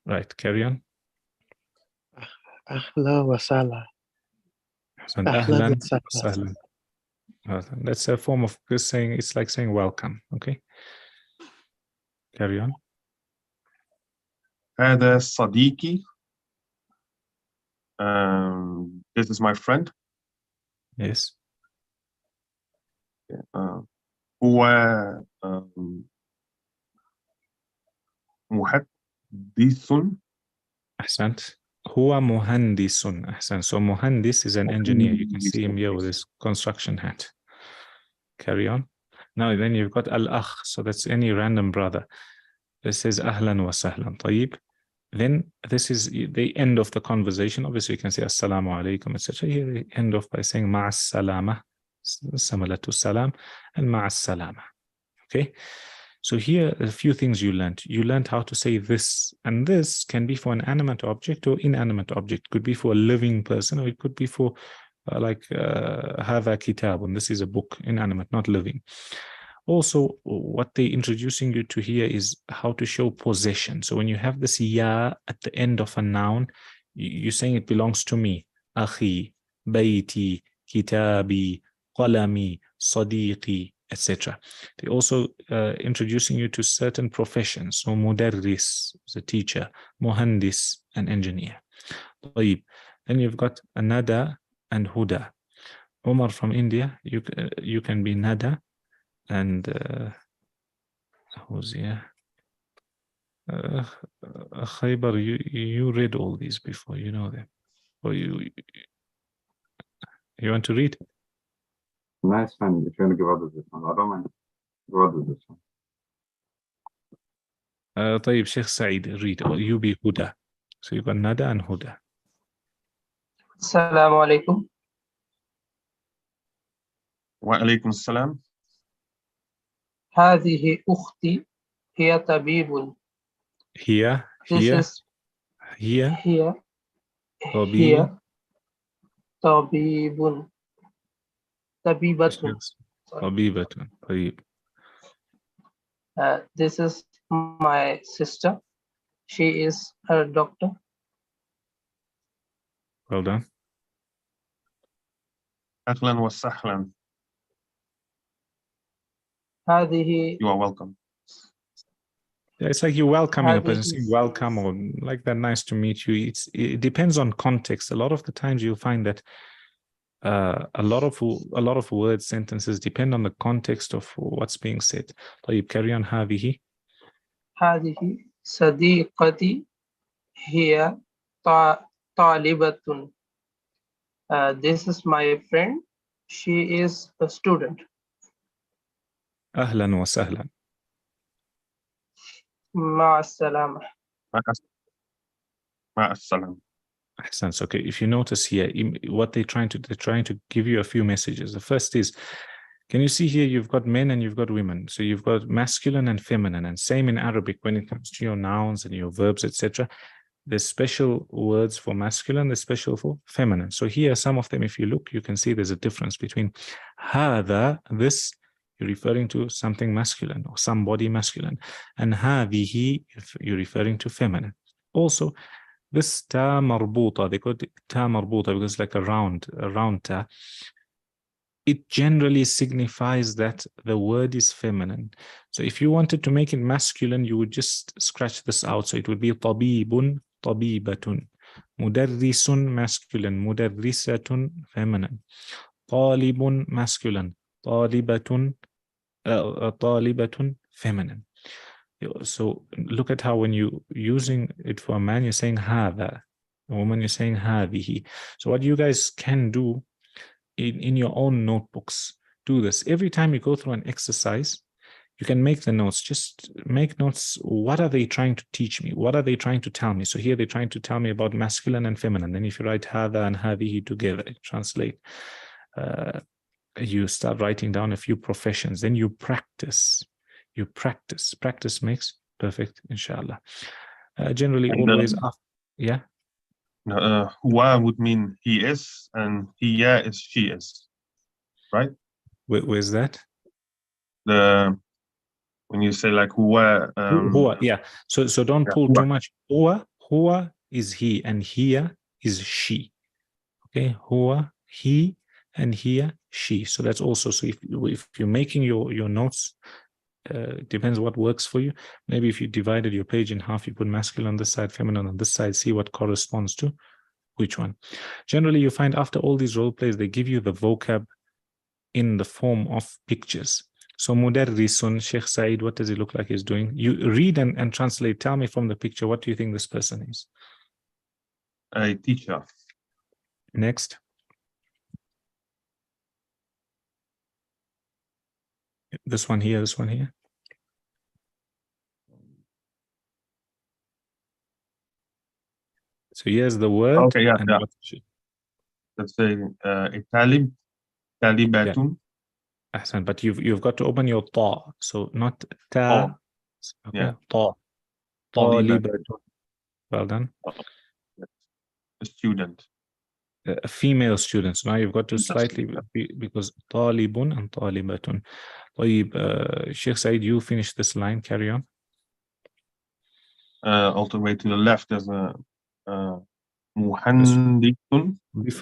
Right, carry on. Ahla wa sala. Ahsan. Ahlan Ahlan wa sahlan. wa sahlan. That's a form of just saying, it's like saying welcome. Okay, carry on. هذا صديقي. This is my friend. Yes. هو مهندس. Ahsant. هو مهندس. Ahsan. So muhandis is an engineer. You can see him here with his construction hat. Carry on. Now then you've got al-akh. So that's any random brother. This says ahlan wa sahlan. طيب. Then this is the end of the conversation. Obviously, you can say assalamu alaikum, etc. Here we end off by saying ma'as salama, similar to salam, and ma'as salama. Okay. So here are a few things you learned. You learned how to say this, and this can be for an animate object or inanimate object. It could be for a living person, or it could be for like hadha kitabun. This is a book, inanimate, not living. Also, what they're introducing you to here is how to show possession. So when you have this ya at the end of a noun, you're saying it belongs to me. Akhi, bayti, kitabi, qalami, sadiqi, etc. They're also introducing you to certain professions. So mudarris is a teacher, muhandis, an engineer. طيب. Then you've got nada and huda. Omar from India, you can be nada. And who's here? Khaybar, you read all these before, you know them. Or you want to read? Nice one. If you want to give others this one, I don't mind. Give others this one. طيب Sheikh Saeed, read. Or you be Huda. So you got Nada and Huda. Assalamu alaikum. وعليكم السلام. هذه أختي هي طبيب. Here, This here, is here. here. طبيب. Here. طبيب. طبيبة. طبيبة. طيب. This is my sister. She is a doctor. Well done. أهلا وسهلا. هذه You are welcome. Yeah, it's like you're welcoming a هذه person, saying welcome or like that, nice to meet you. It depends on context. A lot of the times you'll find that a lot of words, sentences depend on the context of what's being said. طيب, carry on. هذه. هذه صديقتي هي طالبة. This is my friend. She is a student. أهلا وسهلا. مع السلامة. مع السلامة. Ahsan. Okay, if you notice here, what they're trying to give you a few messages. The first is, can you see here, you've got men and you've got women. So you've got masculine and feminine, and same in Arabic when it comes to your nouns and your verbs, etc. There's special words for masculine, there's special for feminine. So here, some of them, if you look, you can see there's a difference between هذا, this, you're referring to something masculine or somebody masculine, and هذه, you're referring to feminine. Also, this ta marbuta, they call it ta marbuta because it's like a round ta. It generally signifies that the word is feminine. So if you wanted to make it masculine, you would just scratch this out. So it would be tabibun, tabibatun. Mudarrisun, masculine. Mudarrisatun, feminine. Talibun, masculine. Talibatun, talibatun, feminine. So look at how when you're using it for a man, you're saying hada. A woman, you're saying hadihi. So what you guys can do in your own notebooks, do this. Every time you go through an exercise, you can make the notes. Just make notes. What are they trying to teach me? What are they trying to tell me? So here they're trying to tell me about masculine and feminine. Then if you write hada and hadihi together, translate. You start writing down a few professions. Then you practice. You practice. Practice makes perfect, inshallah. Generally, And always after, yeah. Huwa would mean he is, and hiya is she is, right? Where's that? When you say like huwa, Huwa, yeah. So don't pull huwa. too much. Huwa is he, and hiya is she. Okay, huwa, he, and hiya, she. So that's also, so if you're making your notes, depends what works for you. Maybe if you divided your page in half, you put masculine on this side, feminine on this side, see what corresponds to which one. Generally, you find after all these role plays, they give you the vocab in the form of pictures. So mudarrisun, Sheikh Saeed, what does he look like he's doing? You read and translate. Tell me from the picture, what do you think this person is? A teacher. Next. This one here, this one here. So here's the word. Okay, yeah, and yeah. what Let's say a talib, talibatun. Ahsan, but you've got to open your ta. So not ta. Okay, Yeah. ta. Talibatun. Well done. A student. A female student. So now you've got to Yes. slightly, because talibun and talibatun. Sheikh Said, you finish this line, carry on. All the way to the left, there's a muhandisun.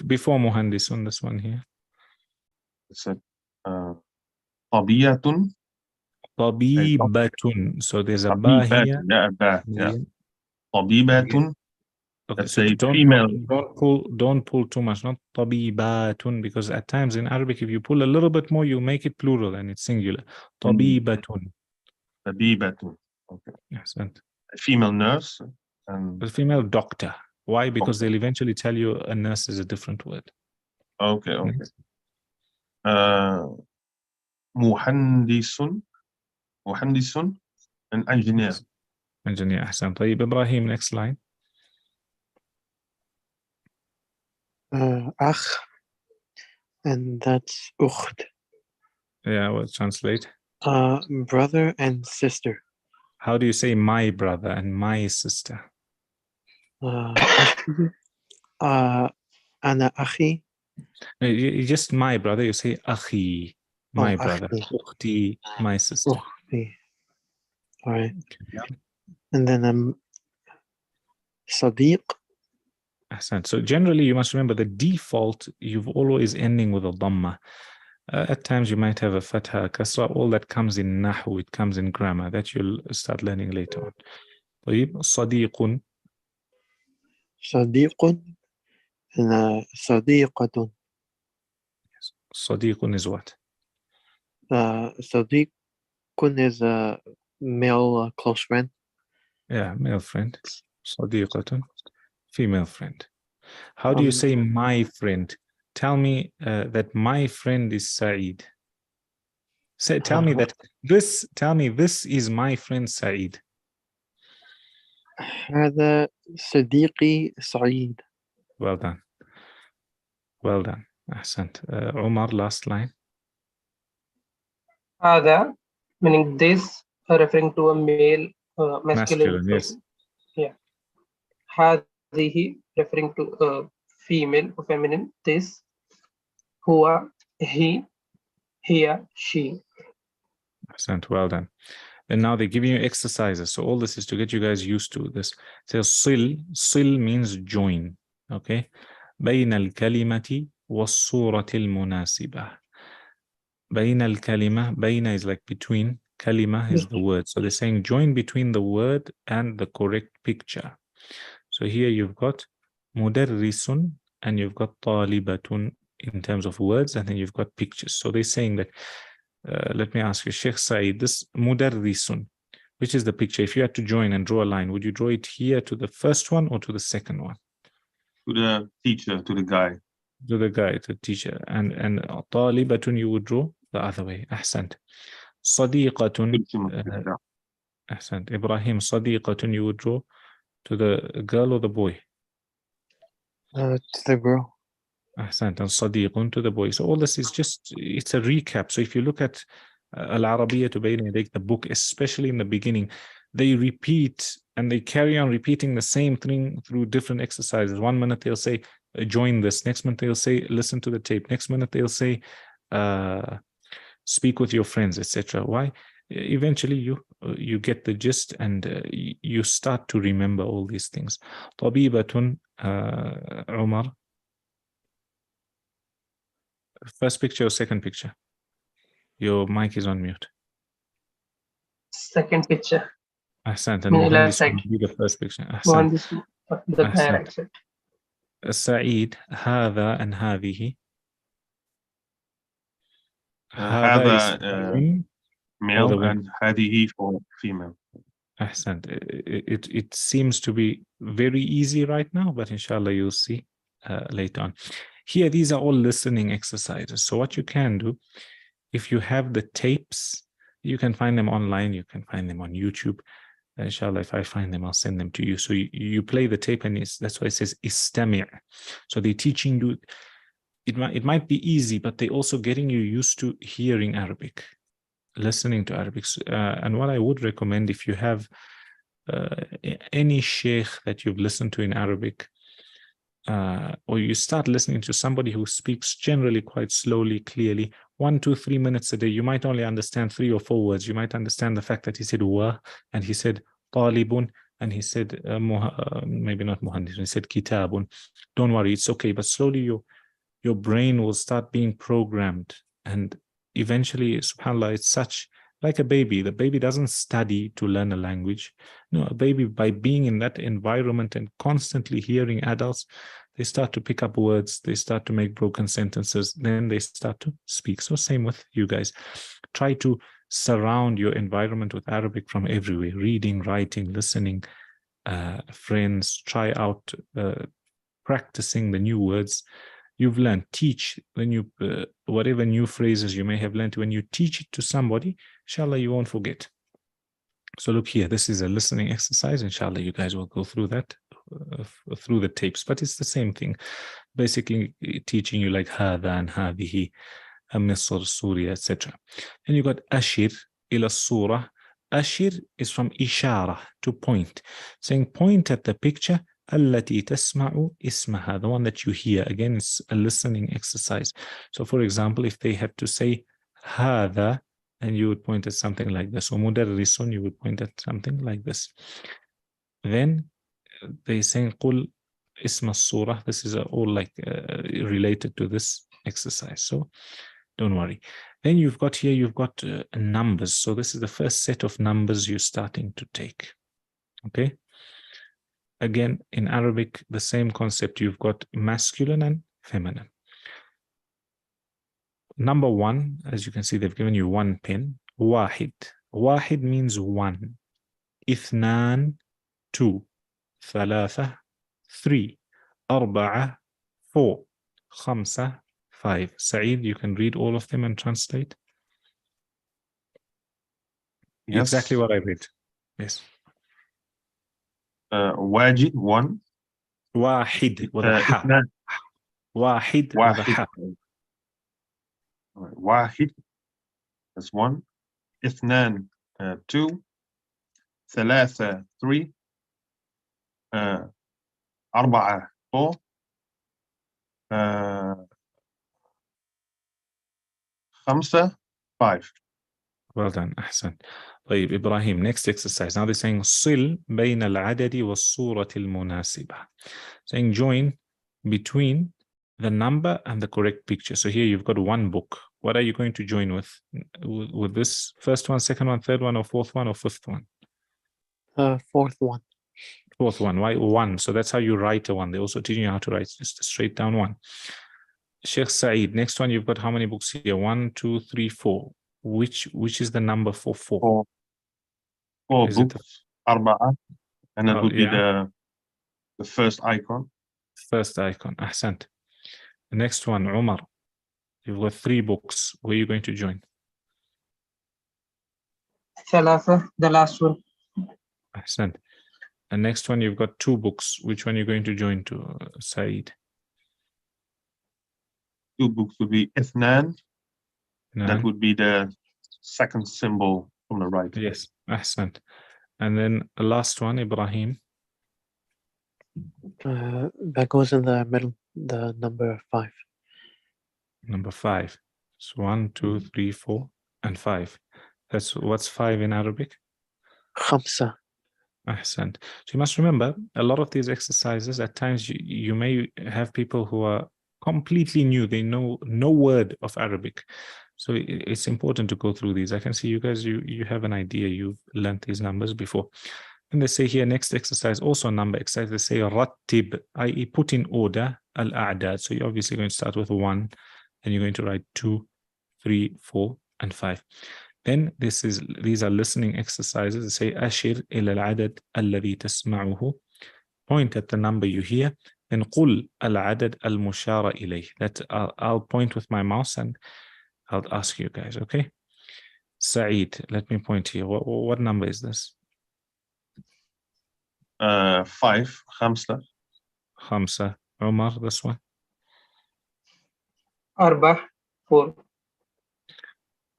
Before muhandisun, this one here. It's a tabiyatun. Tabibatun. So there's a ba here. Yeah, a ba. Yeah. Tabibatun. Okay, That's so a don't female. Don't pull too much, not tabibatun, because at times in Arabic, if you pull a little bit more, you make it plural and it's singular. Tabibatun. Tabibatun. Okay. Yes, female nurse. And A female doctor. Why? Because they'll eventually tell you a nurse is a different word. okay, okay. Next. مهندس an engineer. Engineer. أحسن. طيب إبراهيم, next line. أخ, and that's أخت. Yeah, we'll translate. Brother and sister. How do you say my brother and my sister? أخي, أنا أخي. No, you just my brother, you say أخي, my brother. أخي. أختي, my sister. أختي. All right. And then صديق. Ahsan. So generally, you must remember the default, you've always ending with a dhamma. At times, you might have a fatha, kasra, all that comes in nahu, it comes in grammar, that you'll start learning later on. طيب, صديق. صديق and صديقة. صديق is what? صديق is a male close friend. Yeah, male friend. صديقة, female friend. How do you say my friend? Tell me that my friend is Saeed. Tell me this is my friend Saeed. هذا صديقي سعيد. Well done. Well done. Ahsant. Omar, last line. هذا, meaning this, referring to a male, masculine. Yes. Yeah. هذه, referring to a female or feminine. This. هو, he, here, she. Ahsant. Well done. And now they're giving you exercises. So all this is to get you guys used to this. So sil means join. Okay. بين الكلمة والصورة المناسبة. بين الكلمة, بين is like between, kalima is the word. So they're saying join between the word and the correct picture. So here you've got مدرس and you've got طالبة in terms of words, and then you've got pictures. So they're saying that, let me ask you, Sheikh Saeed, this مدرس, which is the picture? If you had to join and draw a line, would you draw it here to the first one or to the second one? To the teacher, to the guy. To the guy, to the teacher. And طالبة you would draw the other way. أحسنت. صديقة. أحسنت. Ibrahim, صديقة you would draw to the girl or the boy? To the girl. أحسنت. And صديق to the boy. So all this is just, it's a recap. So if you look at Al-Arabiya بين يديك, the book, especially in the beginning, they repeat and they carry on repeating the same thing through different exercises. 1 minute they'll say, join this. Next minute they'll say, listen to the tape. Next minute they'll say, speak with your friends, etc. Why? Eventually you get the gist and you start to remember all these things. طبيبة, Umar. First picture or second picture? Your mic is on mute. Second picture. Ahsant. من إلى side. Be the first picture. مهندس, the أحسنت. direct. سعيد, هذا and هذه. هذا is male and هذه for female. Ahsant. It seems to be very easy right now, but inshallah you'll see later on. Here, these are all listening exercises. So what you can do, if you have the tapes, you can find them online, you can find them on YouTube. Inshallah, if I find them, I'll send them to you. So you play the tape, and that's why it says istami'. So they're teaching you. It might be easy, but they're also getting you used to hearing Arabic, listening to Arabic. And what I would recommend, if you have any sheikh that you've listened to in Arabic, or you start listening to somebody who speaks generally quite slowly, clearly, 1, 2, 3 minutes a day, you might only understand 3 or 4 words. You might understand the fact that he said wa, and he said talibun, and he said maybe not muhandis, he said kitabun. Don't worry, it's okay. But slowly your brain will start being programmed, and eventually, subhanAllah, it's such like a baby. The baby doesn't study to learn a language. No, a baby, by being in that environment and constantly hearing adults, they start to pick up words, they start to make broken sentences, then they start to speak. So same with you guys. Try to surround your environment with Arabic from everywhere, reading, writing, listening, friends, try out practicing the new words you've learned. Teach the new, whatever new phrases you may have learned. When you teach it to somebody, inshallah, you won't forget. So look here, this is a listening exercise. Inshallah, you guys will go through that, through the tapes, but it's the same thing. Basically teaching you like هذا and هذه, مصر, Surya, etc. And you got ashir ila surah. Ashir is from ishara, to point, saying point at the picture. التي تسمع اسمها, the one that you hear. Again, it's a listening exercise. So for example, if they have to say هذا, and you would point at something like this, or مدرس, you would point at something like this. Then they saying قل اسم السورة. This is all like related to this exercise, so don't worry. Then you've got here, you've got numbers. So this is the first set of numbers you're starting to take. Okay. Again, in Arabic, the same concept. You've got masculine and feminine. Number one, as you can see, they've given you one pin. Wahid. Wahid means one. Ithnan, two. Thalatha, three. Arba'a, four. Khamsa, five. Saeed, you can read all of them and translate. Yes. Exactly what I read. Yes. Wajid, one. Wahid with a ha. Ithnan, Wahid with a ha. Wahid, that's one. Ithnan, two. Thalatha, three. Arba'a, four. Khamsa, five. Well done, Ahsan. طيب Ibrahim, next exercise. Now they're saying صل بين العدد والصورة المناسبة. Saying join between the number and the correct picture. So here you've got one book. What are you going to join with? With this first one, second one, third one, or fourth one, or fifth one? Fourth one. Fourth one. Why one? So that's how you write a one. They're also teaching you how to write just a straight down one. Sheikh Saeed, next one, you've got how many books here? 1, 2, 3, 4. Which is the number for four? Four Is it books, Arba'a, and that Oh, would be yeah. the first icon. First icon. Ahsant. The next one, Umar. You've got 3 books. Where are you going to join? Thalatha, the last one. Ahsant. The next one, you've got 2 books. Which one are you going to join to, Saeed? 2 books would be Ithnan. No. That would be the second symbol from the right. Yes. Ahsant. And then the last one, Ibrahim. That goes in the middle, the number 5. Number 5. So 1, 2, 3, 4, and 5. That's what's 5 in Arabic? Khamsa. Ahsant. So you must remember, a lot of these exercises, at times you may have people who are completely new. They know no word of Arabic. So it's important to go through these. I can see you guys, you have an idea. You've learned these numbers before. And they say here, next exercise, also a number exercise. They say rattib, i.e. put in order al-a'dad. So you're obviously going to start with 1, and you're going to write 2, 3, 4, and 5. Then these are listening exercises. They say ashir ila al-adad alladhi tasma'uhu. Point at the number you hear. Then qul al-adad al-mushara ilayh. That I'll point with my mouse and I'll ask you guys, okay? Saeed, let me point here. What number is this? 5, Khamsa. Khamsa. Umar, this one? Arba, 4.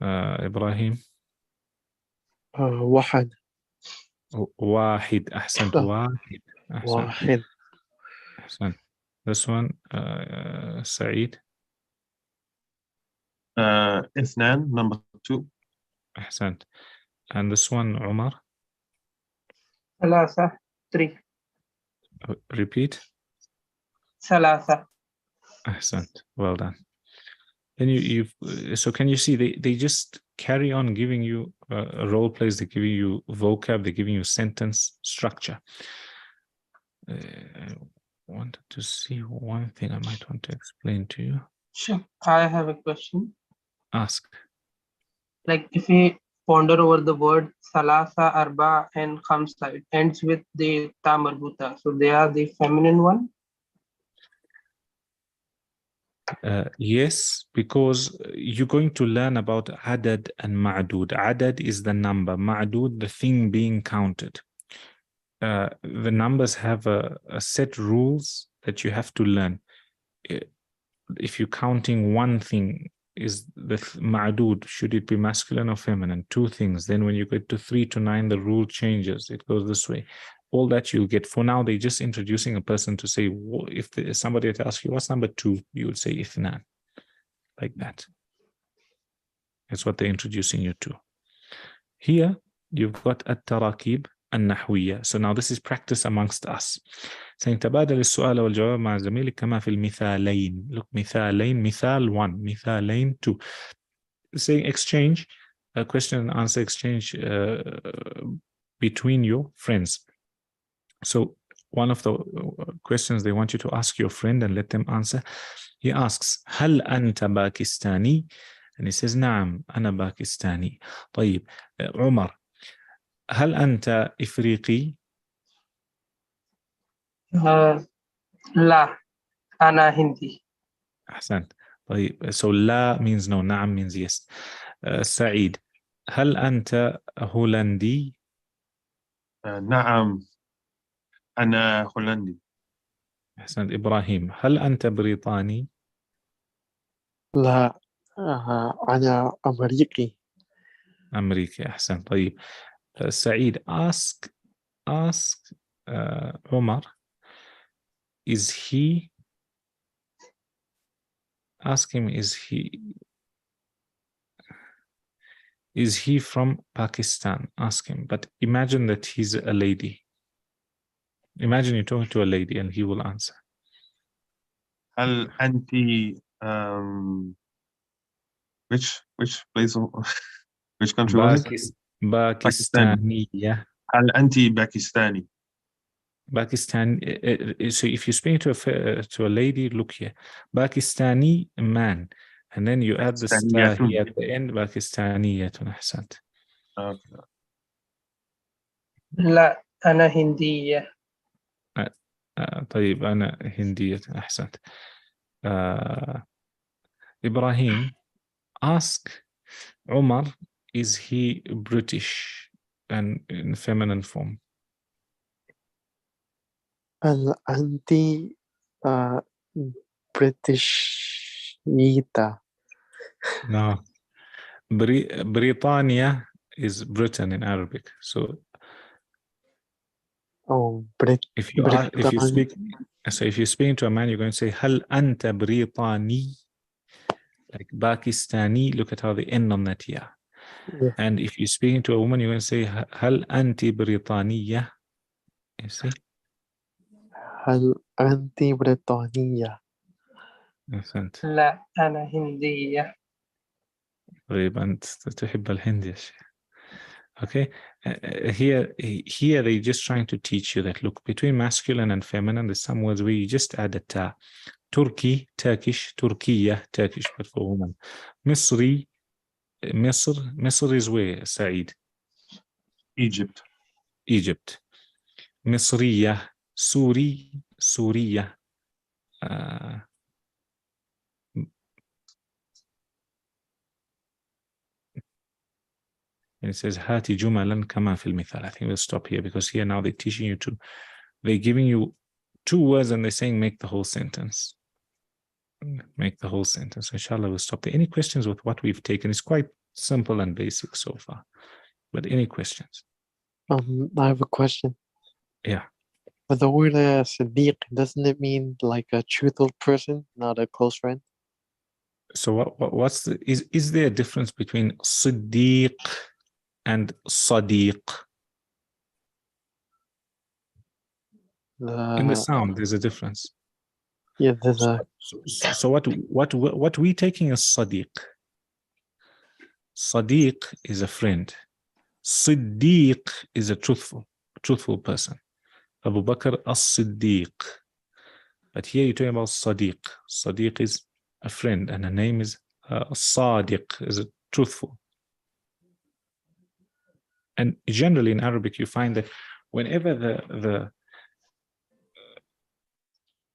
Ibrahim? Wahad. Wahid. Ahsant. Wahid. Ahsant. Wahid. Ahsant. This one, Saeed? Ithnan, number 2. Ahsant. And this one, Umar? Thalatha, 3. Repeat. Thalatha. Ahsant. Well done. Then so can you see they just carry on giving you role plays, they're giving you vocab, they're giving you sentence structure. I wanted to see one thing I might want to explain to you. Sure. I have a question. Ask. Like if we ponder over the word Salasa, Arba, and Khamsa. It ends with the Ta marbuta. So they are the feminine one. Yes, because you're going to learn about adad and ma'dud. Adad is the number, ma'dud the thing being counted. The numbers have a set rules that you have to learn. If you're counting one thing, is the ma'dud, should it be masculine or feminine? Two things. Then when you get to 3 to 9, the rule changes. It goes this way. All that you'll get. For now, they're just introducing a person to say, if somebody were to ask you, what's number 2? You would say ithnan. Like that. That's what they're introducing you to. Here, you've got at-tarakib النحوية. So now this is practice amongst us. Saying تبادل السؤال والجواب مع زميلك كما في المثالين. Look, مثالين, مثال 1, مثالين 2. Saying exchange, a question and answer exchange between your friends. So one of the questions they want you to ask your friend and let them answer. He asks, هل أنت باكستاني? And he says, نعم أنا باكستاني. طيب عمر, هل أنت إفريقي؟ لا أنا هندي. أحسنت. طيب, so لا means no, نعم means yes. سعيد, هل أنت هولندي؟ نعم أنا هولندي. أحسنت. إبراهيم, هل أنت بريطاني؟ لا أنا أمريكي. أمريكي. أحسنت. طيب سعيد, ask عمر, ask him, is he from Pakistan? Ask him, but imagine that he's a lady. Imagine you're talking to a lady and he will answer. هل أنت which place of which country was it? Pakistani. هل أنت باكستاني? Pakistan. So if you speak to a lady, look here, Pakistani man, and then you add the star here at the end, Pakistaniyatun. أحسنت. لا أنا هندية. طيب أنا هندية. أحسنت. إبراهيم, ask Umar, is he British and in feminine form? هل أنت بريتشيتا؟ No. Britannia is Britain in Arabic. So if you speak, so if you're speaking to a man, you're going to say هل أنت بريطاني? Like Pakistani, look at how they end on that yeah. Yeah. And if you're speaking to a woman, you're going to say هل أنت بريطانية? You see? هل أنت بريطانية؟ أحسنت. لا أنا هندية. طيب أنت تحب الهند يا شيخ. Okay, here they're just trying to teach you that, look, between masculine and feminine, there's some words where you just add a ta. Turkey, Turkish, Turkiya, Turkish, but for women. Misri, Misr is where, Saeed? Egypt. Egypt. Misriya, Suri, Suriya. And it says hati jumalan kama fil mithal. I think we'll stop here because here now they're teaching you to, they're giving you 2 words and they're saying make the whole sentence. Make the whole sentence. Inshallah, we'll stop there. Any questions with what we've taken? It's quite simple and basic so far. But any questions? I have a question. Yeah. For the word Siddiq, doesn't it mean like a truthful person, not a close friend? So what's the, is there a difference between Siddiq and Sadiq? In the sound, there's a difference. Yeah, there's a. So what we taking is Sadiq. Sadiq is a friend. Siddiq is a truthful person. Abu Bakr as-Siddiq. But here you're talking about Sadiq. Sadiq is a friend, and her name is Sadiq, is a truthful. And generally in Arabic, you find that whenever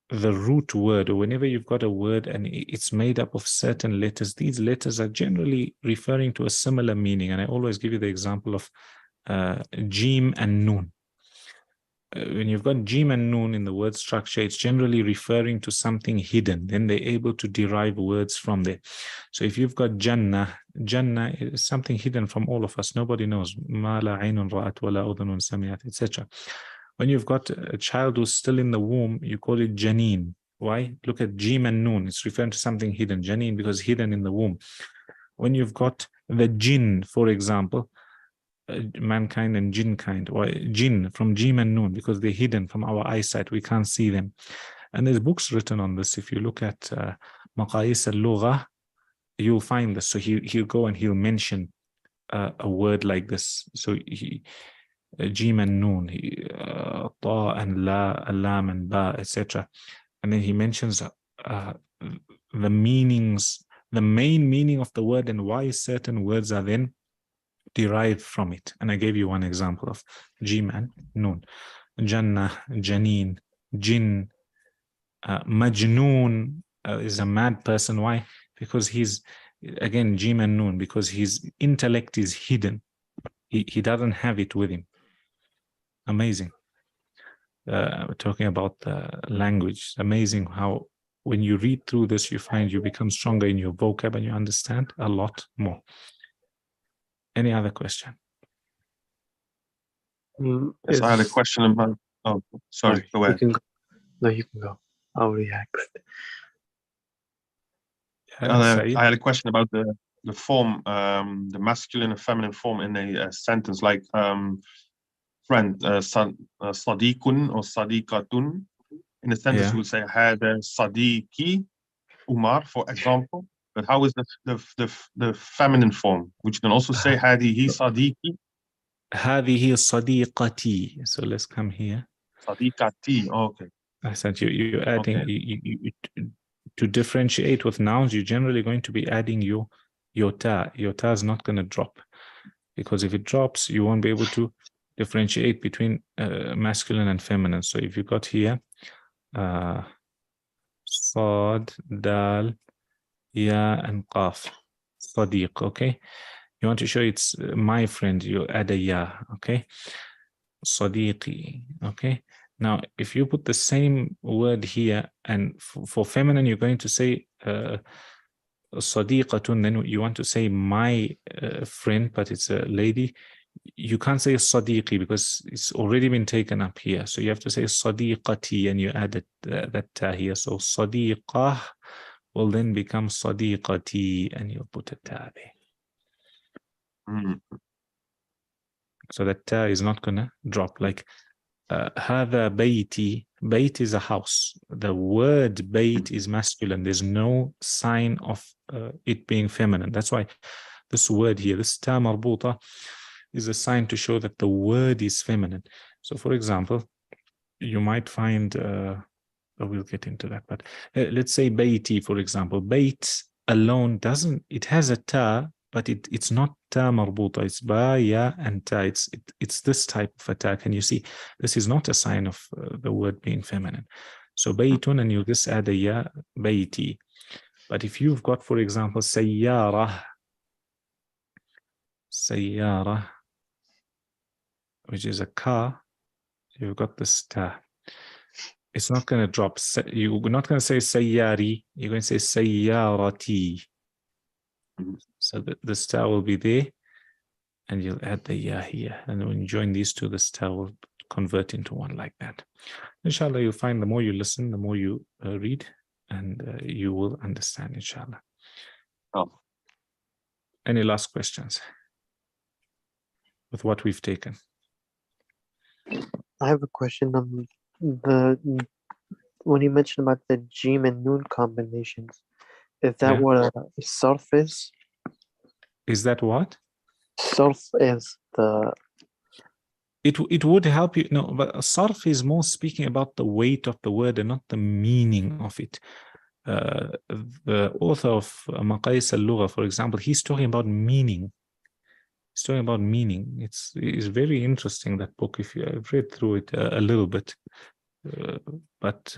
the root word, or whenever you've got a word and it's made up of certain letters, these letters are generally referring to a similar meaning. And I always give you the example of Jim and Nun. When you've got Jim and Nun in the word structure, it's generally referring to something hidden. Then they're able to derive words from there. So if you've got Jannah, Jannah is something hidden from all of us. Nobody knows. Ma la aynun ra'at wa la udhunun sami'at, etc. When you've got a child who's still in the womb, you call it Janeen. Why? Look at Jim and Nun. It's referring to something hidden. Janeen, because hidden in the womb. When you've got the Jinn, for example, mankind and jinn kind, or jinn from Jim and Nun, because they're hidden from our eyesight, we can't see them. And there's books written on this. If you look at Maqais al-Lugha, you'll find this. So he'll go and he'll mention a word like this. So Jim and Nun, Ta and La, Lam and Ba, etc. And then he mentions the meanings, the main meaning of the word, and why certain words are then derived from it. And I gave you one example of Jim and Nun. Jannah, Janeen, Jinn, Majnoon is a mad person. Why? Because he's, again, Jim and Nun, because his intellect is hidden. He doesn't have it with him. Amazing. We're talking about language. Amazing how when you read through this, you find you become stronger in your vocab and you understand a lot more. Any other question? Yes, I had a question about. Oh, sorry. Go ahead. You can go. No, you can go. I'll react. I had a question about the form, the masculine and feminine form in a sentence, like friend, sadiqun or sadiqatun. In a sentence, you would say hada sadiqi Umar, for example. But how is the feminine form, which you can also say hadihi sadiqi? Hadihi sadiqati. So let's come here. Sadiqati. Okay. I said you're adding. Okay. To differentiate with nouns, you're generally going to be adding your ta. Your ta is not going to drop, because if it drops, you won't be able to differentiate between masculine and feminine. So if you got here, sad, dal, ya, and qaf, sadiq. Okay, you want to show it's my friend, you add a ya. Okay, sadiqi. Okay. Now, if you put the same word here, and for feminine, you're going to say sadiqatun, then you want to say my friend, but it's a lady. You can't say sadiqi because it's already been taken up here. So you have to say sadiqati, and you add that ta here. So sadiqah will then become sadiqati, and you'll put a ta there. So that ta is not going to drop. Like, هذا بيتي. Bayt is a house. The word bayt is masculine. There's no sign of it being feminine. That's why this word here, this ta marbuta, is a sign to show that the word is feminine. So for example, you might find, we'll get into that, but let's say bayti, for example. Bayt alone doesn't, it has a ta, but it's not ta marbuta. It's ba, ya, and ta. It's this type of a ta. Can you see? This is not a sign of the word being feminine. So baytun, and you just add a ya, bayti. But if you've got, for example, sayyara, which is a car, you've got this ta. It's not going to drop. You're not going to say sayyari. You're going to say sayyarati. So the star will be there, and you'll add the ya here. And when you join these two, the star will convert into one like that. Inshallah, you'll find the more you listen, the more you read, and you will understand, inshallah. Oh. Any last questions with what we've taken? I have a question on when you mentioned about the Jim and Noon combinations. Is that what a sarf is? Is that what? Sarf is the... It would help you. No, but sarf is more speaking about the weight of the word and not the meaning of it. The author of Maqais al-Lugha, for example, he's talking about meaning. It's talking about meaning. It's very interesting, that book. If I've read through it a little bit, but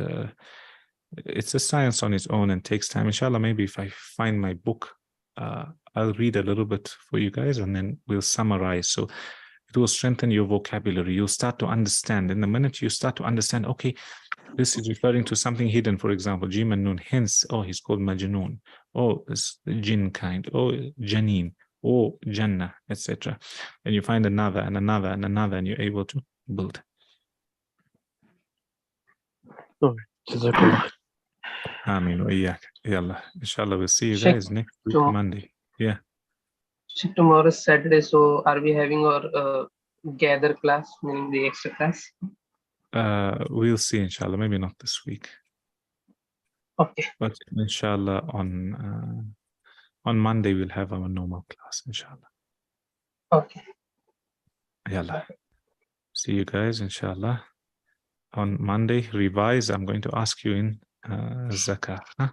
it's a science on its own and takes time. Inshallah, maybe if I find my book, I'll read a little bit for you guys, and then we'll summarize. So it will strengthen your vocabulary. You'll start to understand. In the minute you start to understand, okay, this is referring to something hidden, for example, Jim and Nun. Hence, oh, he's called Majnoon. Oh, it's the jinn kind. Oh, Janeen. Oh, Jannah, etc. And you find another and another and another, and you're able to build. Jazakallah. Ameen wa iyyak. Yalla. Inshallah, we'll see you Sheikh, guys next week, tomorrow- Monday. Yeah. So tomorrow is Saturday, so are we having our gather class, meaning the extra class? We'll see, inshallah. Maybe not this week, Okay. but inshallah on Monday we'll have our normal class, inshallah. Okay. Yalla. See you guys, inshallah. On Monday, revise. I'm going to ask you in zakah. Huh?